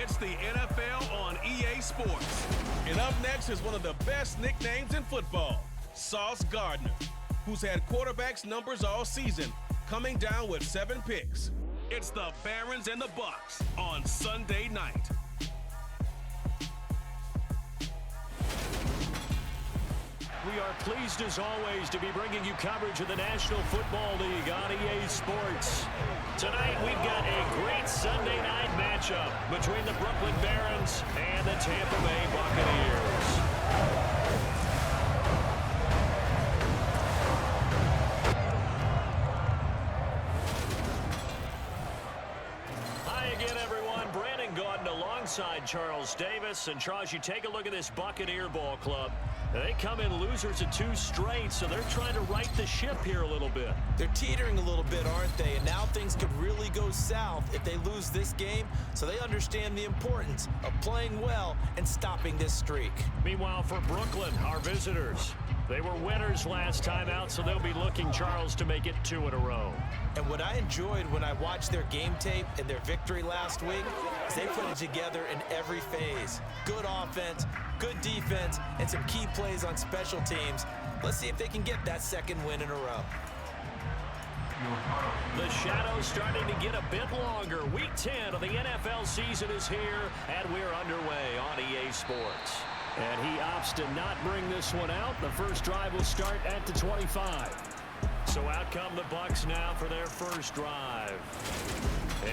It's the NFL on EA Sports. And up next is one of the best nicknames in football, Sauce Gardner, who's had quarterbacks' numbers all season, coming down with 7 picks. It's the Barons and the Bucs on Sunday night. We are pleased as always to be bringing you coverage of the National Football League on EA Sports. Tonight we've got a great Sunday night matchup between the Brooklyn Barons and the Tampa Bay Buccaneers. Alongside Charles Davis. And Charles, you take a look at this Buccaneer ball club. They come in losers of 2 straight, so they're trying to right the ship here a little bit. They're teetering a little bit, aren't they? And now things could really go south if they lose this game, so they understand the importance of playing well and stopping this streak. Meanwhile, for Brooklyn, our visitors, they were winners last time out, so they'll be looking, Charles, to make it 2 in a row. And what I enjoyed when I watched their game tape and their victory last week is they put it together in every phase. Good offense, good defense, and some key plays on special teams. Let's see if they can get that 2nd win in a row. The shadow's starting to get a bit longer. Week 10 of the NFL season is here, and we're underway on EA Sports. And he opts to not bring this one out. The first drive will start at the 25. So out come the Bucs now for their first drive.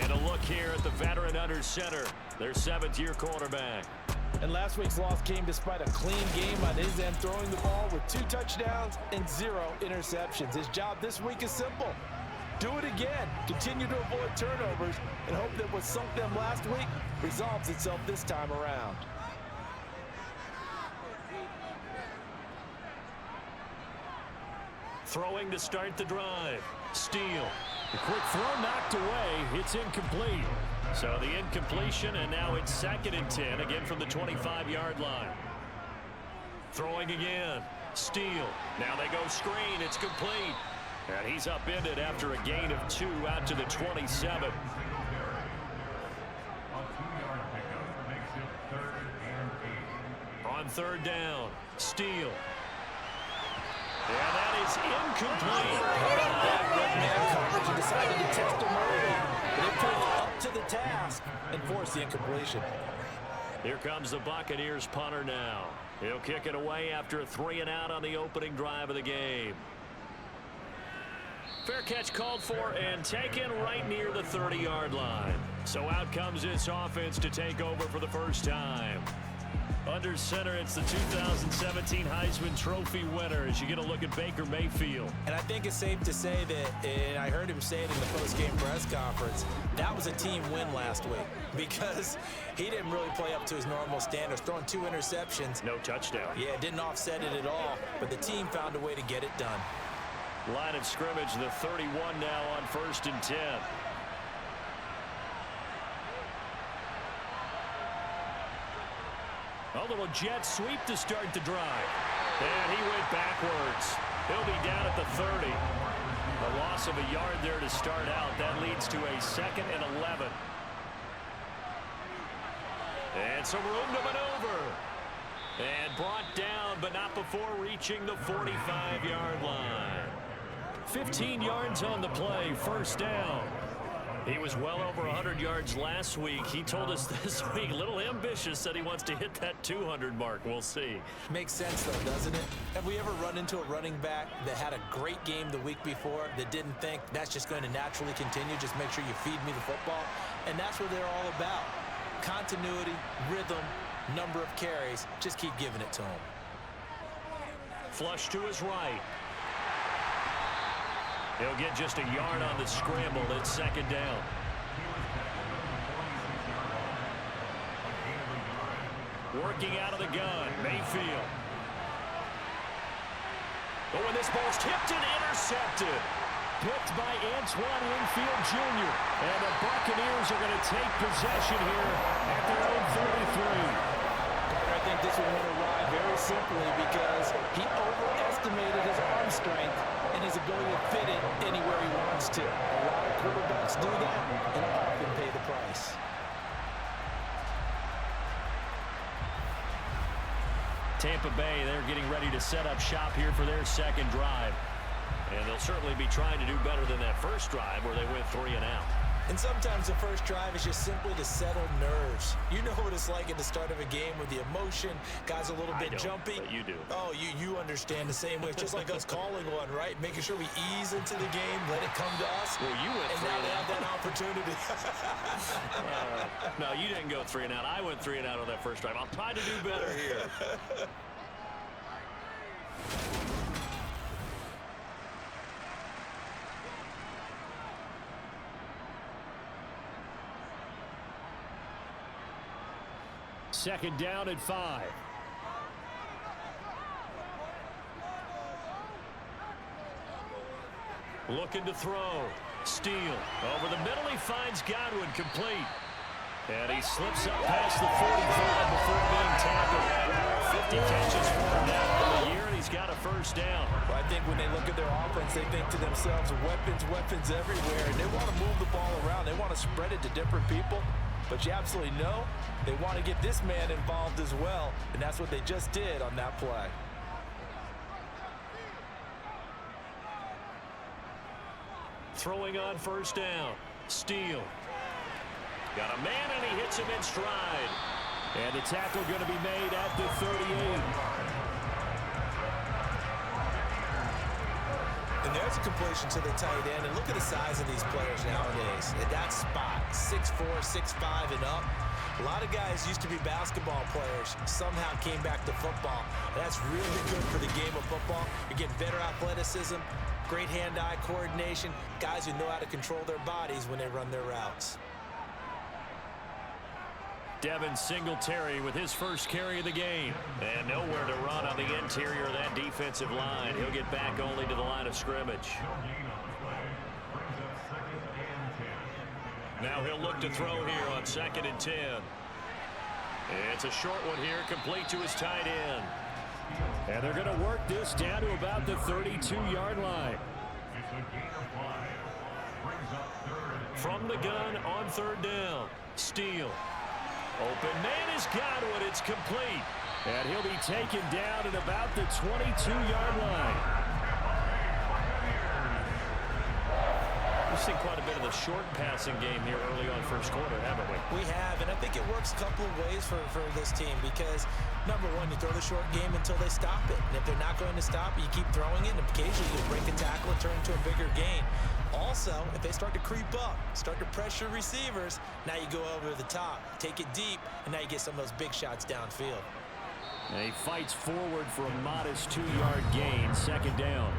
And a look here at the veteran under center, their 7th-year quarterback. And last week's loss came despite a clean game on his end, throwing the ball with 2 touchdowns and 0 interceptions. His job this week is simple. Do it again. Continue to avoid turnovers and hope that what sunk them last week resolves itself this time around. Throwing to start the drive. Steele. The quick throw knocked away. It's incomplete. So the incompletion, and now it's 2nd and 10, again from the 25-yard line. Throwing again. Steele. Now they go screen. It's complete. And he's upended after a gain of 2 out to the 27. On 3rd down. Steele. Yeah, that is incomplete. Man coverage and decided to test him early, but it proved up to the task and forced the incompletion. Here comes the Buccaneers punter now. He'll kick it away after a 3-and-out on the opening drive of the game. Fair catch called for and taken right near the 30-yard line. So out comes this offense to take over for the first time. Under center, it's the 2017 Heisman Trophy winner as you get a look at Baker Mayfield. And I think it's safe to say that, and I heard him say it in the post-game press conference, that was a team win last week because he didn't really play up to his normal standards, throwing 2 interceptions. No touchdown. Yeah, didn't offset it at all, but the team found a way to get it done. Line of scrimmage, the 31 now on 1st and 10. A little jet sweep to start the drive. And he went backwards. He'll be down at the 30. A loss of a yard there to start out. That leads to a 2nd and 11. And some room to maneuver. And brought down, but not before reaching the 45-yard line. 15 yards on the play, 1st down. He was well over 100 yards last week. He told us this week, a little ambitious, said he wants to hit that 200 mark. We'll see. Makes sense, though, doesn't it? Have we ever run into a running back that had a great game the week before that didn't think that's just going to naturally continue? Just make sure you feed me the football. And that's what they're all about. Continuity, rhythm, number of carries. Just keep giving it to him. Flush to his right. He'll get just a yard on the scramble. It's 2nd down. Working out of the gun, Mayfield. Oh, and this ball's tipped and intercepted. Picked by Antoine Winfield Jr. And the Buccaneers are going to take possession here at their own 33. I think this one went awry very simply because he overestimated his arm strength and his ability to fit it anywhere he wants to. A lot of quarterbacks do that and often pay the price. Tampa Bay, they're getting ready to set up shop here for their second drive. And they'll certainly be trying to do better than that first drive where they went 3 and out. And sometimes the first drive is just simply to settle nerves. You know what it's like at the start of a game with the emotion, guys a little bit jumpy. But you do. Oh, you understand the same way. It's just like us calling one, right? Making sure we ease into the game, let it come to us. Well, you went and 3 now and they out. have that opportunity. No, you didn't go 3 and out. I went 3 and out on that first drive. I'll try to do better here. Second down and 5. Looking to throw. Steele. Over the middle, he finds Godwin complete. And he slips up past the 45 before being tackled. 50 catches for him now for the year, and he's got a first down. Well, I think when they look at their offense, they think to themselves, weapons everywhere. And they want to move the ball around. They want to spread it to different people. But you absolutely know they want to get this man involved as well. And that's what they just did on that play. Throwing on first down. Steele. Got a man, and he hits him in stride. And the tackle going to be made at the 38. And there's a completion to the tight end. And look at the size of these players nowadays. At that spot, 6'4", 6'5", and up. A lot of guys used to be basketball players, somehow came back to football. And that's really good for the game of football. You're getting better athleticism, great hand-eye coordination, guys who know how to control their bodies when they run their routes. Devin Singletary with his first carry of the game. And nowhere to run on the interior of that defensive line. He'll get back only to the line of scrimmage. Now he'll look to throw here on 2nd and 10. It's a short one here, complete to his tight end. And they're going to work this down to about the 32-yard line. From the gun on 3rd down. Steele. Open man is Godwin. It's complete. And he'll be taken down at about the 22-yard line. We've seen quite a bit of the short passing game here early on first quarter, haven't we? We have, and I think it works a couple of ways for this team because, number one, you throw the short game until they stop it. And if they're not going to stop it, you keep throwing it, and occasionally you break a tackle and turn it into a bigger gain. Also, if they start to creep up, start to pressure receivers, now you go over the top, take it deep, and now you get some of those big shots downfield. And he fights forward for a modest 2-yard gain, 2nd down.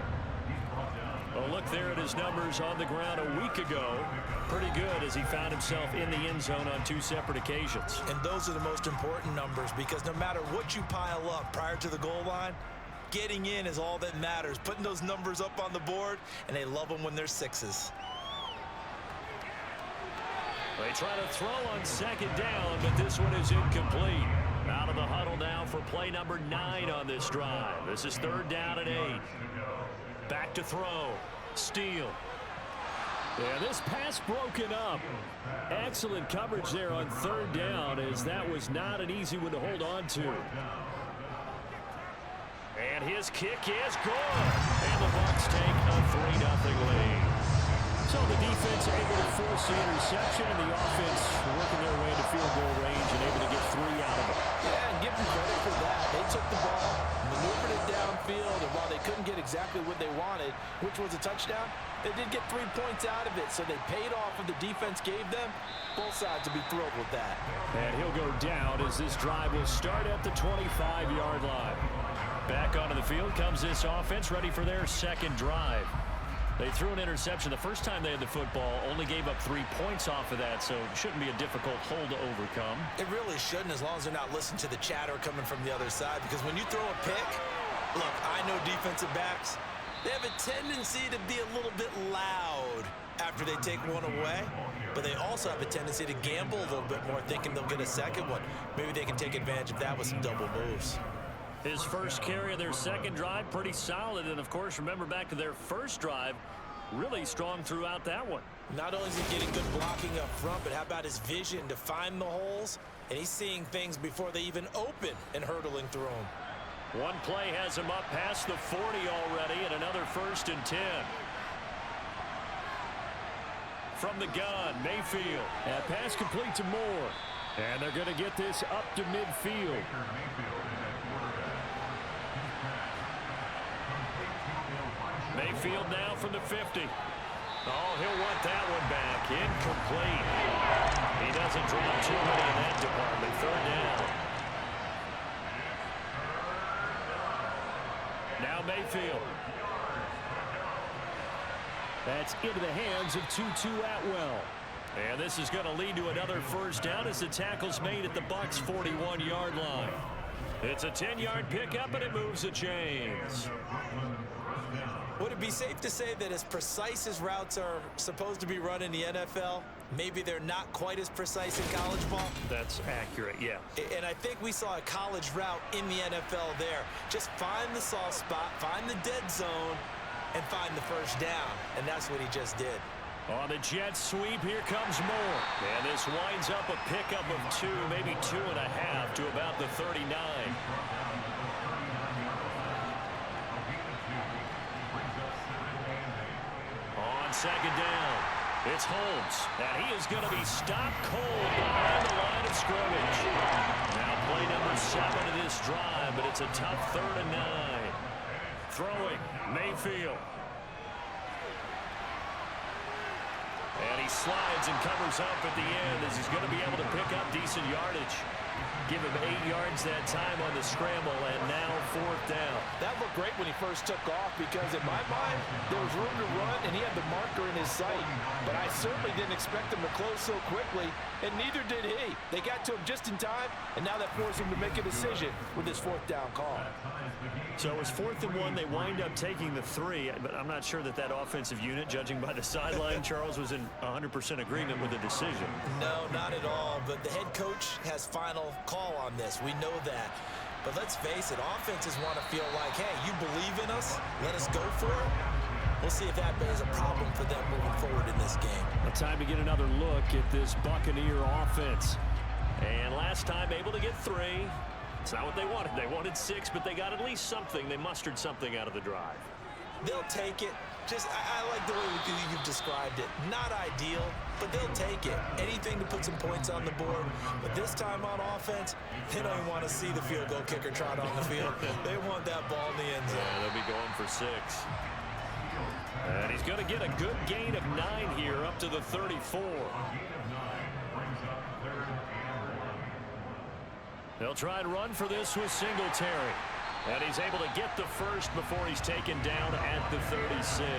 Well, look there at his numbers on the ground a week ago. Pretty good as he found himself in the end zone on 2 separate occasions. And those are the most important numbers because no matter what you pile up prior to the goal line, getting in is all that matters. Putting those numbers up on the board, and they love them when they're 6s. They try to throw on 2nd down, but this one is incomplete. Out of the huddle now for play number 9 on this drive. This is 3rd down and 8. Back to throw. Steele. Yeah, this pass broken up. Excellent coverage there on 3rd down as that was not an easy one to hold on to. And his kick is good. And the Bucs take a 3-0 lead. So the defense able to force the interception, and the offense working their way into field goal range and able to get 3 out of it. Yeah, and give them credit for that. They took the ball, maneuvered it downfield, and while they couldn't get exactly what they wanted, which was a touchdown, they did get 3 points out of it, so they paid off what the defense gave them. Both sides will be thrilled with that. And he'll go down as this drive will start at the 25-yard line. Back onto the field comes this offense, ready for their 2nd drive. They threw an interception the first time they had the football, only gave up 3 points off of that, so it shouldn't be a difficult hole to overcome. It really shouldn't, as long as they're not listening to the chatter coming from the other side, because when you throw a pick, look, I know defensive backs, they have a tendency to be a little bit loud after they take one away, but they also have a tendency to gamble a little bit more, thinking they'll get a second one. Maybe they can take advantage of that with some double moves. His first carry of their 2nd drive, pretty solid. And, of course, remember back to their first drive, really strong throughout that one. Not only is he getting good blocking up front, but how about his vision to find the holes? And he's seeing things before they even open and hurtling through them. One play has him up past the 40 already, and another 1st and 10. From the gun, Mayfield. And pass complete to Moore. And they're going to get this up to midfield. Mayfield now from the 50. Oh, he'll want that one back. Incomplete. He doesn't drop too many in that department. 3rd down. Now Mayfield. That's into the hands of Tutu Atwell. And this is going to lead to another 1st down as the tackle's made at the Bucs 41-yard line. It's a 10-yard pickup, and it moves the chains. Would it be safe to say that as precise as routes are supposed to be run in the NFL, maybe they're not quite as precise in college ball? That's accurate, yeah. And I think we saw a college route in the NFL there. Just find the soft spot, find the dead zone, and find the 1st down. And that's what he just did. On the jet sweep, here comes Moore. And this winds up a pickup of 2, maybe 2.5 to about the 39. On 2nd down, it's Holmes, and he is going to be stopped cold behind the line of scrimmage. Now play number 7 of this drive, but it's a tough 3rd and 9. Throwing, Mayfield. And he slides and covers up at the end as he's going to be able to pick up decent yardage. Give him 8 yards that time on the scramble, and now 4th down. That looked great when he first took off because in my mind, there was room to run and he had the marker in his sight. But I certainly didn't expect him to close so quickly, and neither did he. They got to him just in time, and now that forced him to make a decision with his 4th down call. So it was 4th and 1. They wind up taking the 3, but I'm not sure that offensive unit, judging by the sideline, Charles, was in 100% agreement with the decision. No, not at all. But the head coach has final call on this. We know that. But let's face it, offenses want to feel like, hey, you believe in us, let us go for it. We'll see if that is a problem for them moving forward in this game. Well, time to get another look at this Buccaneer offense. And last time able to get 3. It's not what they wanted. They wanted 6, but they got at least something. They mustered something out of the drive. They'll take it. I like the way you've described it. Not ideal, but they'll take it. Anything to put some points on the board. But this time on offense, they don't even want to see the field goal kicker trot on the field. They want that ball in the end zone. Yeah, they'll be going for 6. And he's going to get a good gain of 9 here up to the 34. They'll try and run for this with Singletary. And he's able to get the 1st before he's taken down at the 36.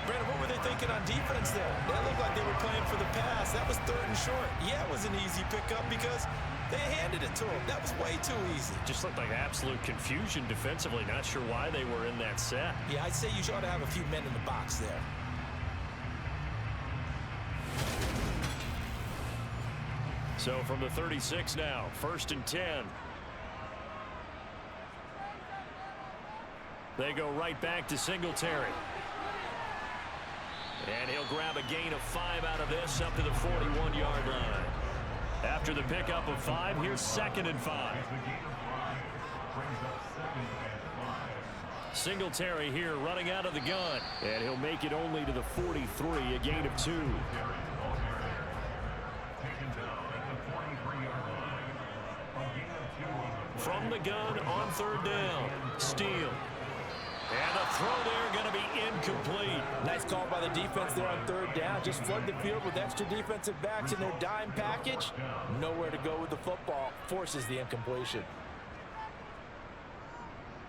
Brandon, what were they thinking on defense there? That looked like they were playing for the pass. That was 3rd and short. Yeah, it was an easy pickup because they handed it to him. That was way too easy. Just looked like absolute confusion defensively. Not sure why they were in that set. Yeah, I'd say you ought to have a few men in the box there. So from the 36 now, 1st and 10. They go right back to Singletary. And he'll grab a gain of 5 out of this up to the 41-yard line. After the pickup of 5, here's 2nd and 5. Singletary here running out of the gun. And he'll make it only to the 43, a gain of 2. From the gun on 3rd down. Steele. And the throw there going to be incomplete. Nice call by the defense there on 3rd down. Just flood the field with extra defensive backs in their dime package. Nowhere to go with the football. Forces the incompletion.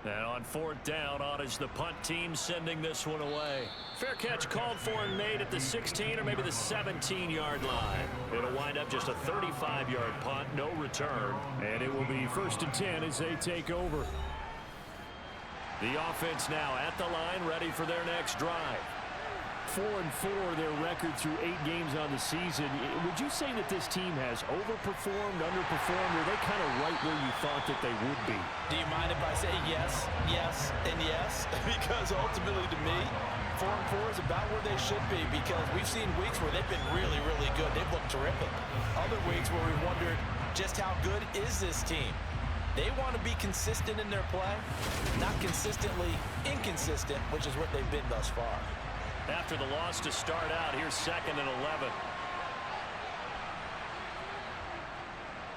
And on 4th down, on is the punt team sending this one away. Fair catch called for and made at the 16 or maybe the 17-yard line. It'll wind up just a 35-yard punt, no return. And it will be 1st and 10 as they take over. The offense now at the line, ready for their next drive. 4-4 their record through 8 games on the season. Would you say that this team has overperformed, underperformed, or are they kind of right where you thought that they would be? Do you mind if I say yes, yes, and yes? Because ultimately to me, 4-4 is about where they should be because we've seen weeks where they've been really, really good. They've looked terrific. Other weeks where we've wondered just how good is this team? They want to be consistent in their play, not consistently inconsistent, which is what they've been thus far. After the loss to start out, here's 2nd and 11.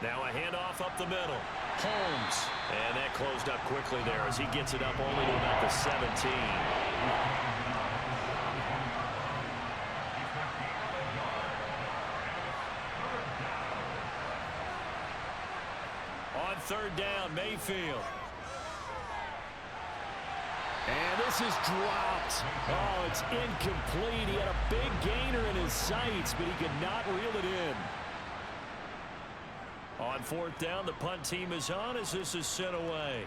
Now a handoff up the middle. Holmes. And that closed up quickly there as he gets it up only to about the 17. On 3rd down, Mayfield. And this is dropped. Oh, it's incomplete. He had a big gainer in his sights, but he could not reel it in. On 4th down, the punt team is on as this is sent away.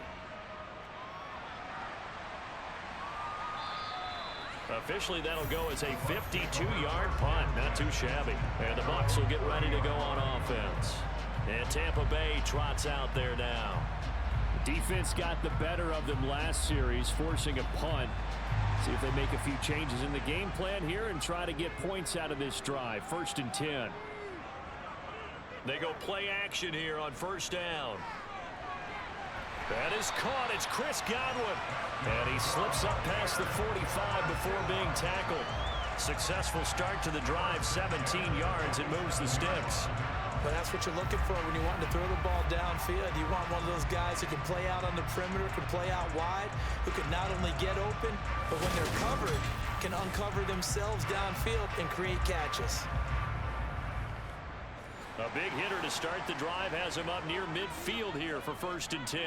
Officially, that'll go as a 52-yard punt. Not too shabby. And the Bucs will get ready to go on offense. And Tampa Bay trots out there now. Defense got the better of them last series, forcing a punt. See if they make a few changes in the game plan here and try to get points out of this drive. 1st and 10. They go play action here on 1st down. That is caught. It's Chris Godwin. And he slips up past the 45 before being tackled. Successful start to the drive, 17 yards. It moves the sticks. But that's what you're looking for when you want to throw the ball downfield. You want one of those guys who can play out on the perimeter, can play out wide, who can not only get open, but when they're covered, can uncover themselves downfield and create catches. A big hitter to start the drive has him up near midfield here for 1st and 10.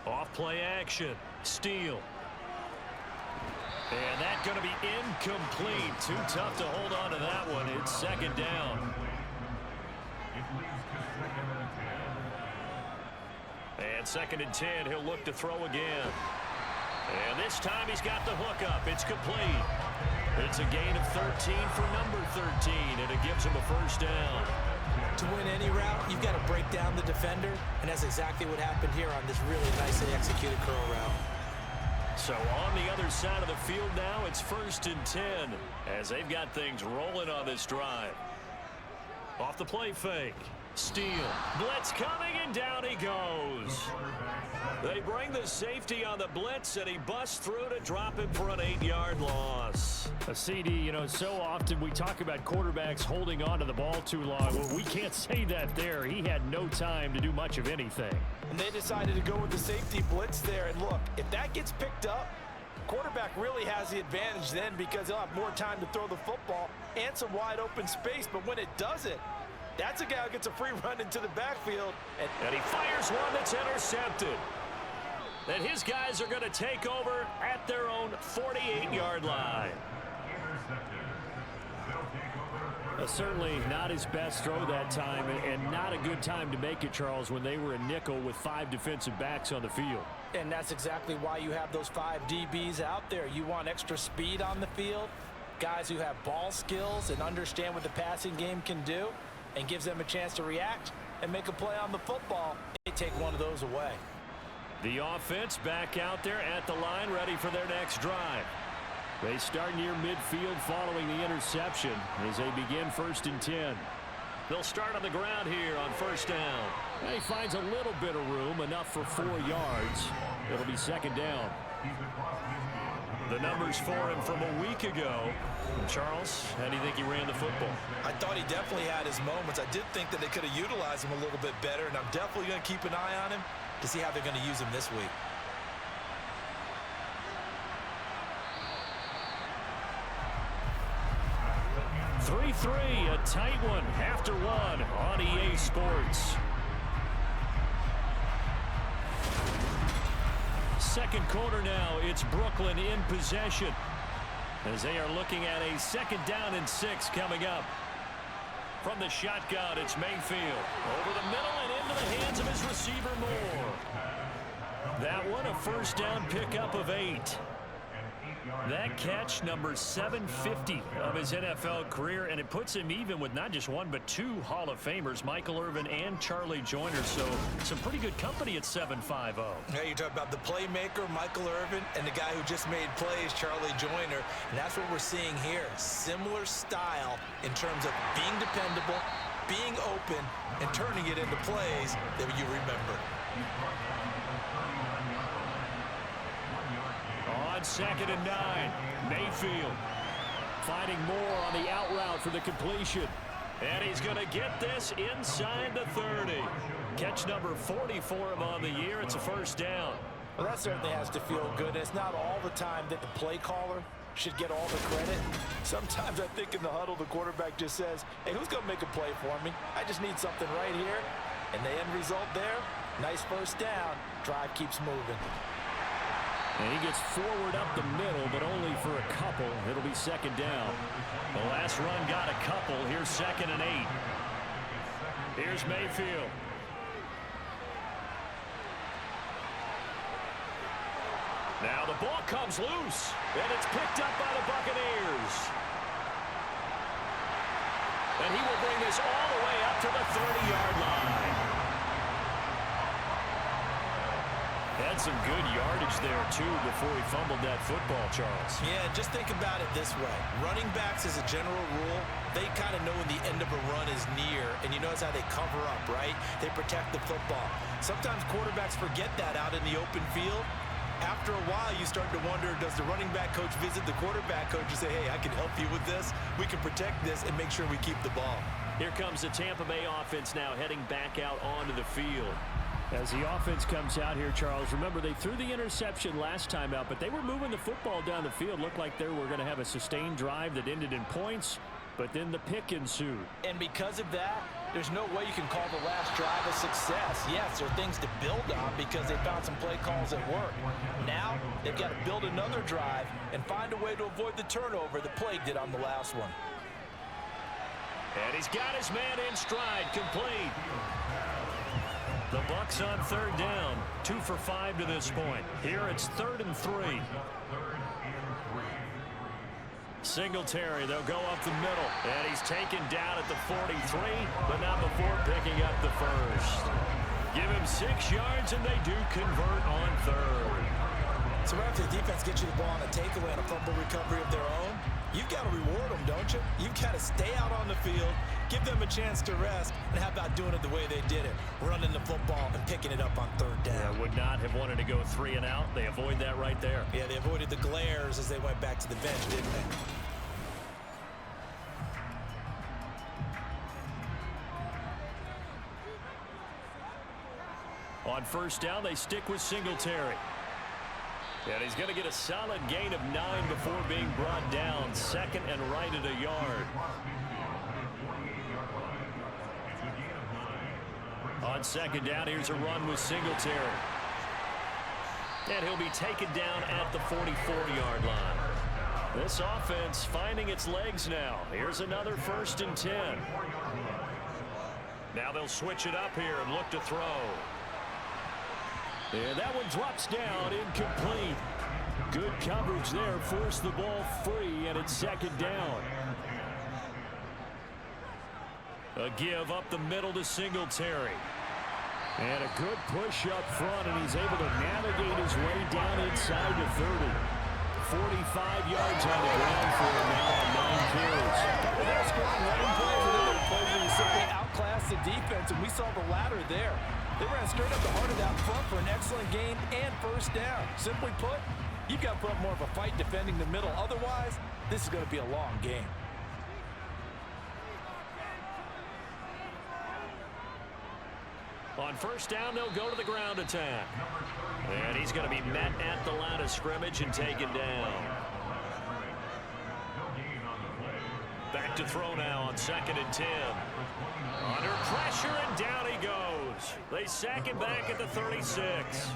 Off play action. Steele. And that's going to be incomplete. Too tough to hold on to that one. It's 2nd down. And 2nd and 10. He'll look to throw again. And this time he's got the hook up. It's complete. It's a gain of 13 for number 13, and it gives him a 1st down. To win any route, you've got to break down the defender, and that's exactly what happened here on this really nicely executed curl route. So on the other side of the field now, it's 1st and 10 as they've got things rolling on this drive. Off the play fake. Steele. Blitz coming, and down he goes. They bring the safety on the blitz, and he busts through to drop him for an 8-yard loss. A CD, you know, so often we talk about quarterbacks holding on to the ball too long. Well, we can't say that there. He had no time to do much of anything. And they decided to go with the safety blitz there. And look, if that gets picked up, quarterback really has the advantage then because he'll have more time to throw the football and some wide open space. But when it doesn't, that's a guy who gets a free run into the backfield. And he fires one that's intercepted. And his guys are going to take over at their own 48-yard line. Certainly not his best throw that time, and not a good time to make it, Charles, when they were a nickel with 5 defensive backs on the field. And that's exactly why you have those 5 DBs out there. You want extra speed on the field, guys who have ball skills and understand what the passing game can do, and gives them a chance to react and make a play on the football. They take one of those away. The offense back out there at the line, ready for their next drive. They start near midfield following the interception as they begin 1st and 10. They'll start on the ground here on 1st down. And he finds a little bit of room, enough for 4 yards. It'll be 2nd down. The numbers for him from a week ago. Charles, how do you think he ran the football? I thought he definitely had his moments. I did think that they could have utilized him a little bit better, and I'm definitely going to keep an eye on him to see how they're going to use him this week. A tight one after one on EA Sports. Second quarter now, it's Brooklyn in possession as they are looking at a 2nd down and 6 coming up. From the shotgun, it's Mayfield. Over the middle and into the hands of his receiver Moore. That one a 1st down pickup of 8. That catch, number 750 of his NFL career, and it puts him even with not just one but 2 Hall of Famers, Michael Irvin and Charlie Joyner. So some pretty good company at 7.50. Yeah, you're talking about the playmaker, Michael Irvin, and the guy who just made plays, Charlie Joyner. And that's what we're seeing here. Similar style in terms of being dependable, being open and turning it into plays that you remember. On 2nd and 9, Mayfield finding more on the out route for the completion. And he's going to get this inside the 30. Catch number 40 for him on the year. It's a first down. Well, that certainly has to feel good. It's not all the time that the play caller should get all the credit. Sometimes I think in the huddle, the quarterback just says, hey, who's going to make a play for me? I just need something right here. And the end result there, nice first down. Drive keeps moving. And he gets forward up the middle, but only for a couple. It'll be 2nd down. The last run got a couple. Here's 2nd and 8. Here's Mayfield. Now the ball comes loose, and it's picked up by the Buccaneers. And he will bring this all the way up to the 30-yard line. Had some good yardage there, too, before he fumbled that football, Charles. Yeah, just think about it this way. Running backs, as a general rule, they kind of know when the end of a run is near, and you notice how they cover up, right? They protect the football. Sometimes quarterbacks forget that out in the open field. After a while, you start to wonder, does the running back coach visit the quarterback coach and say, hey, I can help you with this. We can protect this and make sure we keep the ball. Here comes the Tampa Bay offense now heading back out onto the field. As the offense comes out here, Charles, remember they threw the interception last time out, but they were moving the football down the field. Looked like they were going to have a sustained drive that ended in points, but then the pick ensued. And because of that, there's no way you can call the last drive a success. Yes, there are things to build on because they found some play calls that work. Now, they've got to build another drive and find a way to avoid the turnover that plagued it on the last one. And he's got his man in stride, complete. The Bucs on 3rd down, 2 for 5 to this point. Here it's 3rd and 3. Singletary, they'll go up the middle. And he's taken down at the 43, but not before picking up the first. Give him 6 yards, and they do convert on 3rd. So right after the defense gets you the ball on a takeaway and a fumble recovery of their own, you've got to reward them, don't you? You've got to stay out on the field, give them a chance to rest, and how about doing it the way they did it, running the football and picking it up on 3rd down. Yeah, would not have wanted to go 3 and out. They avoid that right there. Yeah, they avoided the glares as they went back to the bench, didn't they? On 1st down, they stick with Singletary. And he's going to get a solid gain of 9 before being brought down. 2nd and right at a yard. On 2nd down, here's a run with Singletary. And he'll be taken down at the 44-yard line. This offense finding its legs now. Here's another 1st and 10. Now they'll switch it up here and look to throw. And that one drops down, incomplete. Good coverage there, forced the ball free, and it's 2nd down. A give up the middle to Singletary. And a good push up front, and he's able to navigate his way down inside the 30. 45 yards on the ground for him now on 9 carries. They're scoring running plays, and then plays where you simply outclass the defense, and we saw the latter there. They ran straight up the heart of that front for an excellent gain and 1st down. Simply put, you've got to put up more of a fight defending the middle. Otherwise, this is going to be a long game. On 1st down, they'll go to the ground attack. And he's going to be met at the line of scrimmage and taken down. Back to throw now on 2nd and 10. Under pressure, and down he goes. They sack him back at the 36.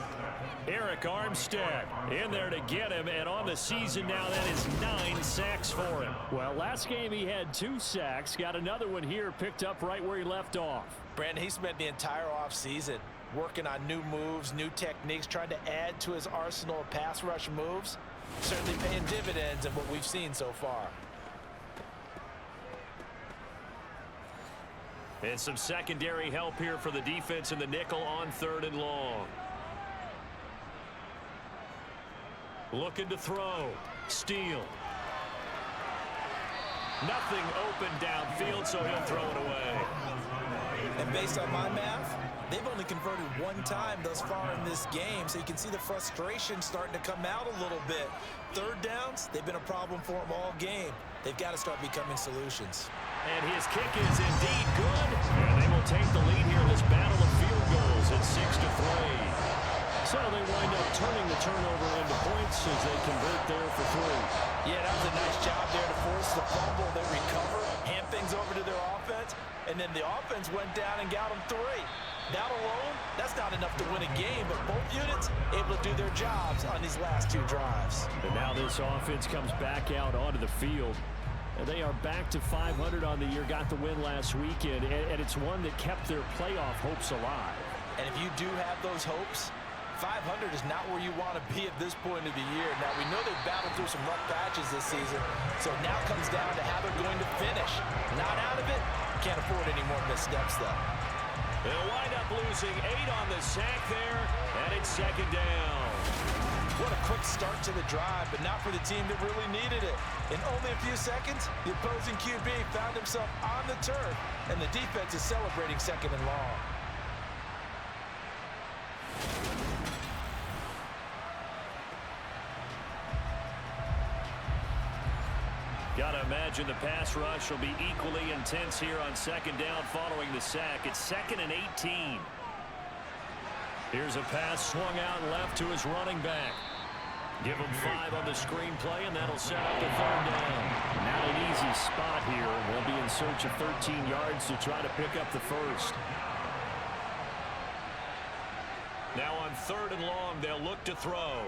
Eric Armstead in there to get him, and on the season now, that is 9 sacks for him. Well, last game he had 2 sacks. Got another one here, picked up right where he left off. Brandon, he spent the entire offseason working on new moves, new techniques, trying to add to his arsenal of pass rush moves. Certainly paying dividends in what we've seen so far. And some secondary help here for the defense in the nickel on 3rd and long. Looking to throw. Steele. Nothing open downfield, so he'll throw it away. And based on my math, they've only converted one time thus far in this game, so you can see the frustration starting to come out a little bit. Third downs, they've been a problem for them all game. They've got to start becoming solutions. And his kick is indeed good. And they will take the lead here in this battle of field goals at 6-3. So they wind up turning the turnover into points as they convert there for 3. Yeah, that was a nice job there to force the fumble. They recover, hand things over to their offense, and then the offense went down and got them 3. That alone, that's not enough to win a game, but both units able to do their jobs on these last 2 drives. And now this offense comes back out onto the field. And they are back to 500 on the year, got the win last weekend, and it's one that kept their playoff hopes alive. And if you do have those hopes, 500 is not where you want to be at this point of the year. Now, we know they've battled through some rough patches this season, so now it comes down to how they're going to finish. Not out of it, can't afford any more missteps, though. They'll wind up losing 8 on the sack there, and it's 2nd down. What a quick start to the drive, but not for the team that really needed it. In only a few seconds, the opposing QB found himself on the turf, and the defense is celebrating 2nd and long. Gotta imagine the pass rush will be equally intense here on 2nd down following the sack. It's 2nd and 18. Here's a pass swung out left to his running back. Give him 5 on the screenplay, and that'll set up the 3rd down. Not an easy spot here. They'll be in search of 13 yards to try to pick up the 1st. Now on 3rd and long, they'll look to throw.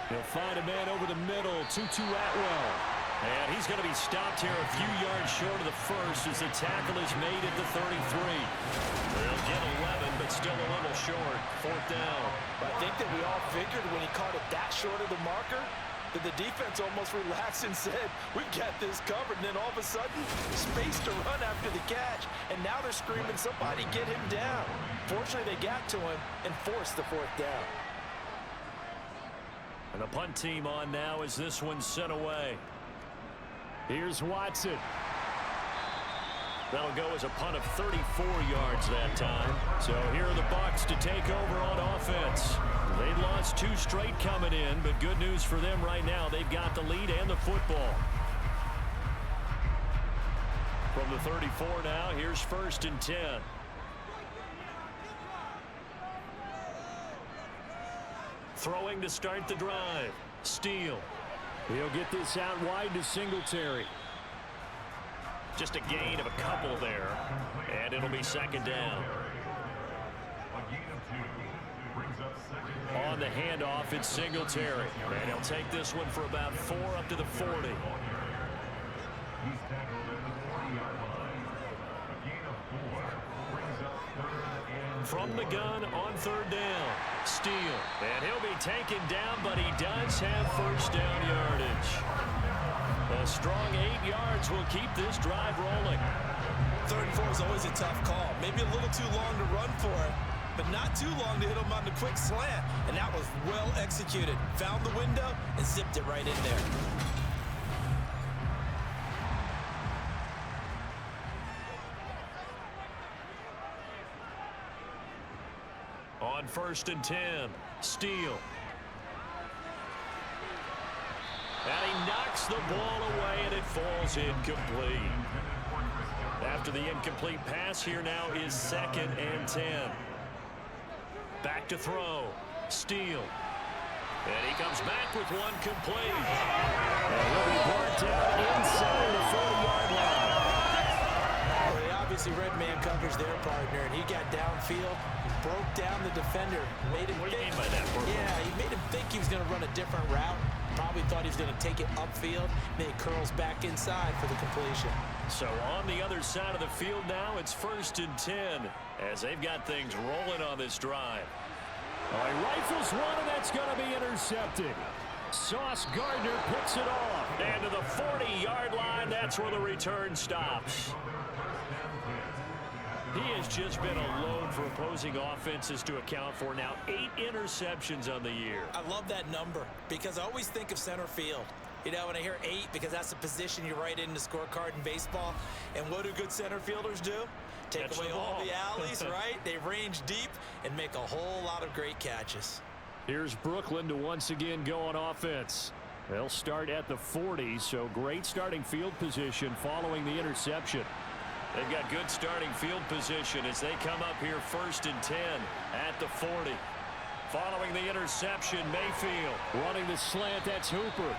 They'll find a man over the middle, Tutu Atwell. And he's going to be stopped here a few yards short of the 1st as the tackle is made at the 33. They'll get 11, but still a little short. 4th down. I think that we all figured when he caught it that short of the marker that the defense almost relaxed and said, we've got this covered. And then all of a sudden, space to run after the catch. And now they're screaming, somebody get him down. Fortunately, they got to him and forced the 4th down. And the punt team on now as this one's sent away. Here's Watson. That'll go as a punt of 34 yards that time. So here are the Bucs to take over on offense. They'd lost 2 straight coming in, but good news for them right now. They've got the lead and the football. From the 34 now, here's 1st and 10. Throwing to start the drive. Steele. He'll get this out wide to Singletary. Just a gain of a couple there. And it'll be 2nd down. On the handoff, it's Singletary. And he'll take this one for about 4 up to the 40. From the gun on 3rd down. Steele. And he'll be taken down, but he does have 1st down yardage. A strong 8 yards will keep this drive rolling. 3rd and 4 is always a tough call. Maybe a little too long to run for it, but not too long to hit him on the quick slant. And that was well executed. Found the window and zipped it right in there. On 1st and 10, Steele. And he knocks the ball away, and it falls incomplete. After the incomplete pass, here now is 2nd and 10. Back to throw. Steele. And he comes back with one complete. And he'll be brought down inside the 40-yard line. Well, he obviously read man coverage their partner, and he got downfield, broke down the defender, made him What do you think. mean by that, Burke? Yeah, he made him think he was going to run a different route. Probably thought he was going to take it upfield. Then he curls back inside for the completion. So on the other side of the field now, it's 1st and 10 as they've got things rolling on this drive. He rifles one, and that's going to be intercepted. Sauce Gardner picks it off. And to the 40-yard line, that's where the return stops. He has just been a load for opposing offenses to account for. Now 8 interceptions on the year. I love that number because I always think of center field. You know, when I hear 8, because that's the position you write in the scorecard in baseball. And what do good center fielders do? Take away all the alleys, right? They range deep and make a whole lot of great catches. Here's Brooklyn to once again go on offense. They'll start at the 40, so great starting field position following the interception. They've got good starting field position as they come up here 1st and 10 at the 40. Following the interception, Mayfield running the slant. That's Hooper.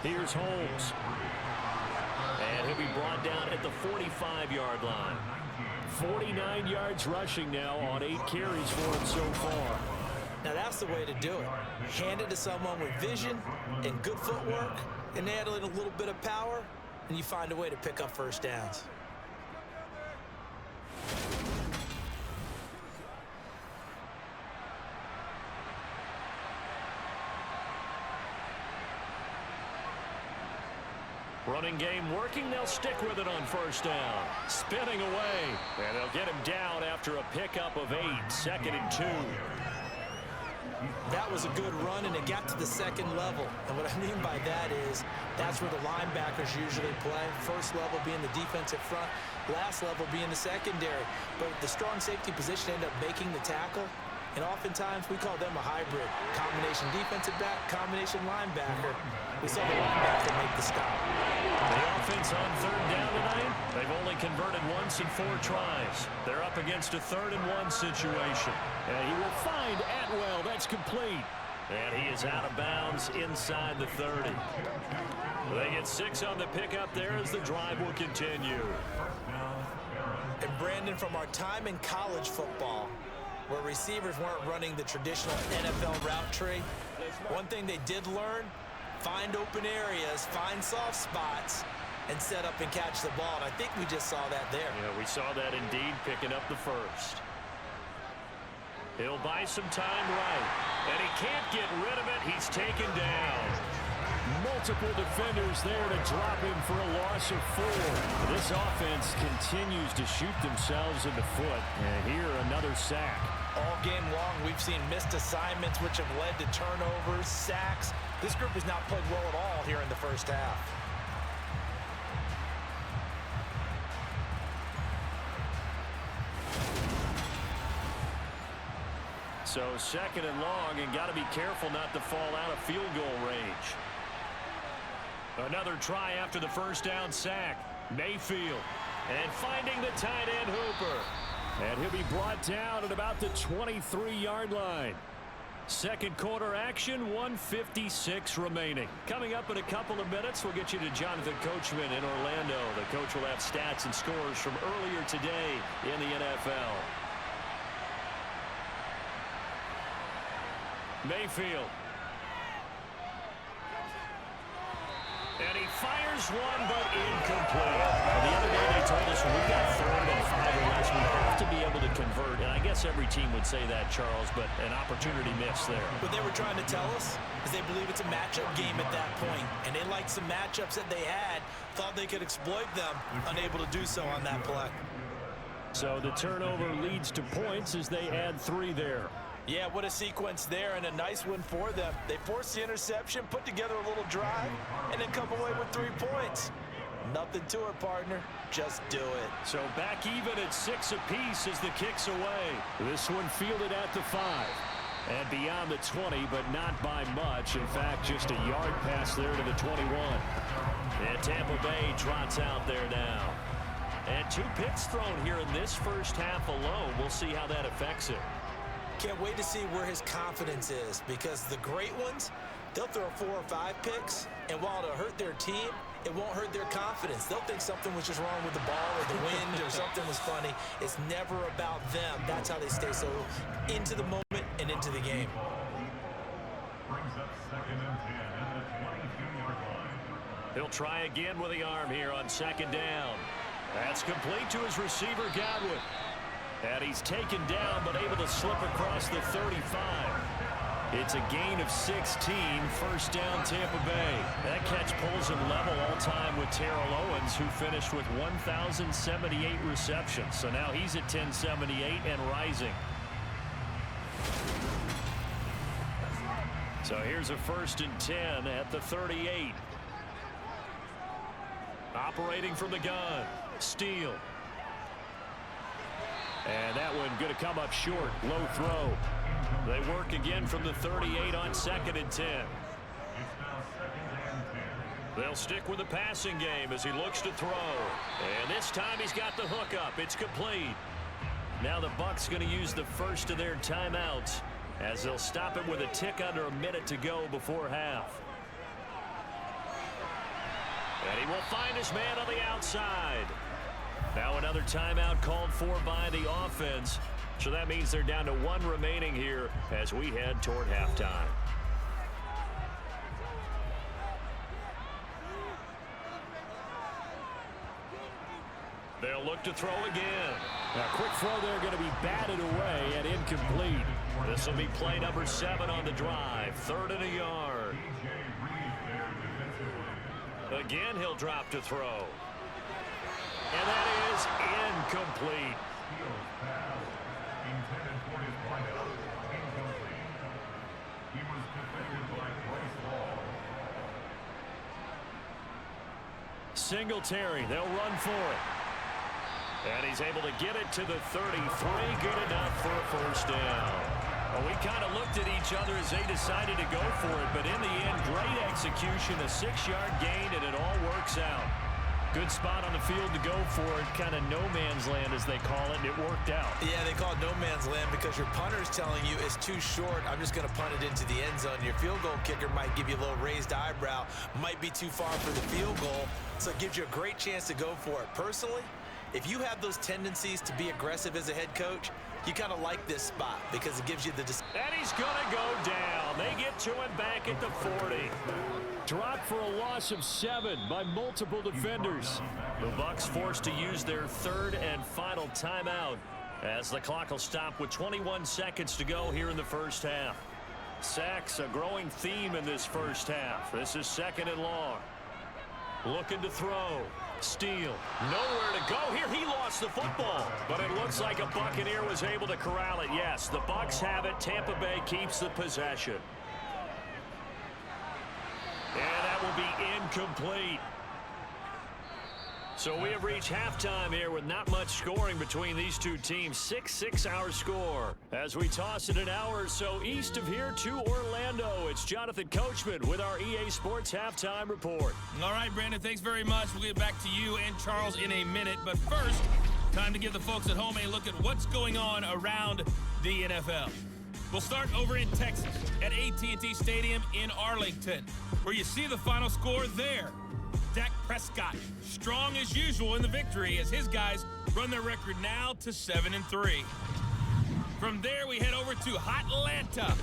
Here's Holmes. And he'll be brought down at the 45-yard line. 49 yards rushing now on 8 carries for him so far. Now that's the way to do it. Hand it to someone with vision and good footwork, and add a little bit of power, and you find a way to pick up first downs. Running game working. They'll stick with it on 1st down. Spinning away. And they'll get him down after a pickup of 8. 2nd and 2. That was a good run, and it got to the 2nd level. And what I mean by that is that's where the linebackers usually play. First level being the defensive front, last level being the secondary. But the strong safety position ended up making the tackle. And oftentimes we call them a hybrid. Combination defensive back, combination linebacker. We saw the linebacker make the stop. The offense on 3rd down tonight, they've only converted once in 4 tries. They're up against a 3rd and 1 situation. And he will find Atwell. That's complete. And he is out of bounds inside the 30. They get 6 on the pickup there as the drive will continue. And Brandon, from our time in college football, where receivers weren't running the traditional NFL route tree, one thing they did learn, find open areas, find soft spots, and set up and catch the ball. And I think we just saw that there. Yeah, we saw that indeed, picking up the 1st. He'll buy some time right. And he can't get rid of it. He's taken down. Multiple defenders there to drop him for a loss of 4. This offense continues to shoot themselves in the foot. And here, another sack. All game long, we've seen missed assignments, which have led to turnovers, sacks. This group has not played well at all here in the 1st half. So 2nd and long, and got to be careful not to fall out of field goal range. Another try after the 1st down sack. Mayfield. And finding the tight end Hooper. And he'll be brought down at about the 23-yard line. 2nd quarter action, 1:56 remaining. Coming up in a couple of minutes, we'll get you to Jonathan Coachman in Orlando. The coach will have stats and scores from earlier today in the NFL. Mayfield. And he fires one, but incomplete. The other day they told us when we got 3rd and 5 or less, we have to be able to convert. And I guess every team would say that, Charles, but an opportunity missed there. What they were trying to tell us is they believe it's a matchup game at that point. And they liked some matchups that they had, thought they could exploit them, unable to do so on that play. So the turnover leads to points as they add 3 there. Yeah, what a sequence there, and a nice one for them. They forced the interception, put together a little drive, and then come away with 3 points. Nothing to it, partner. Just do it. So back even at 6 apiece as the kick's away. This one fielded at the 5. And beyond the 20, but not by much. In fact, just a yard pass there to the 21. And Tampa Bay trots out there now. And 2 picks thrown here in this 1st half alone. We'll see how that affects it. Can't wait to see where his confidence is, because the great ones, they'll throw 4 or 5 picks, and while it'll hurt their team, it won't hurt their confidence. They'll think something was just wrong with the ball or the wind or something was funny. It's never about them. That's how they stay so into the moment and into the game. Brings up 2nd and 10 at the 22-yard line. He'll try again with the arm here on 2nd down. That's complete to his receiver, Godwin. And he's taken down, but able to slip across the 35. It's a gain of 16, first down Tampa Bay. That catch pulls him level all-time with Terrell Owens, who finished with 1,078 receptions. So now he's at 1,078 and rising. So here's a 1st and 10 at the 38. Operating from the gun, Steele. And that one going to come up short, low throw. They work again from the 38 on 2nd and 10. They'll stick with the passing game as he looks to throw. And this time he's got the hook up. It's complete. Now the Bucs going to use the first of their timeouts as they'll stop it with a tick under a minute to go before half. And he will find his man on the outside. Now another timeout called for by the offense. So that means they're down to 1 remaining here as we head toward halftime. They'll look to throw again. A quick throw there going to be batted away and incomplete. This will be play number 7 on the drive. 3rd and a yard. Again, he'll drop to throw. And that is incomplete. Singletary, they'll run for it. And he's able to get it to the 33. Good enough for a first down. Well, we kind of looked at each other as they decided to go for it, but in the end, great execution, a 6-yard gain, and it all works out. Good spot on the field to go for it, kind of no man's land as they call it, and it worked out. Yeah, they call it no man's land because your punter is telling you it's too short. I'm just going to punt it into the end zone. Your field goal kicker might give you a little raised eyebrow, might be too far for the field goal, so it gives you a great chance to go for it. Personally, if you have those tendencies to be aggressive as a head coach, you kind of like this spot because it gives you the... And he's going to go down. They get to him back at the 40. Dropped for a loss of 7 by multiple defenders. The Bucs forced to use their 3rd and final timeout as the clock will stop with 21 seconds to go here in the first half. Sacks, a growing theme in this first half. This is 2nd and long. Looking to throw. Steele, nowhere to go here. He lost the football, but it looks like a Buccaneer was able to corral it. Yes, the Bucs have it. Tampa Bay keeps the possession. And that will be incomplete. So we have reached halftime here with not much scoring between these two teams. 6-6 our score. As we toss it an hour or so east of here to Orlando, it's Jonathan Coachman with our EA Sports Halftime Report. All right, Brandon, thanks very much. We'll get back to you and Charles in a minute. But first, time to give the folks at home a look at what's going on around the NFL. We'll start over in Texas at AT&T Stadium in Arlington, where you see the final score there. Dak Prescott, strong as usual in the victory as his guys run their record now to 7-3. From there, we head over to Atlanta.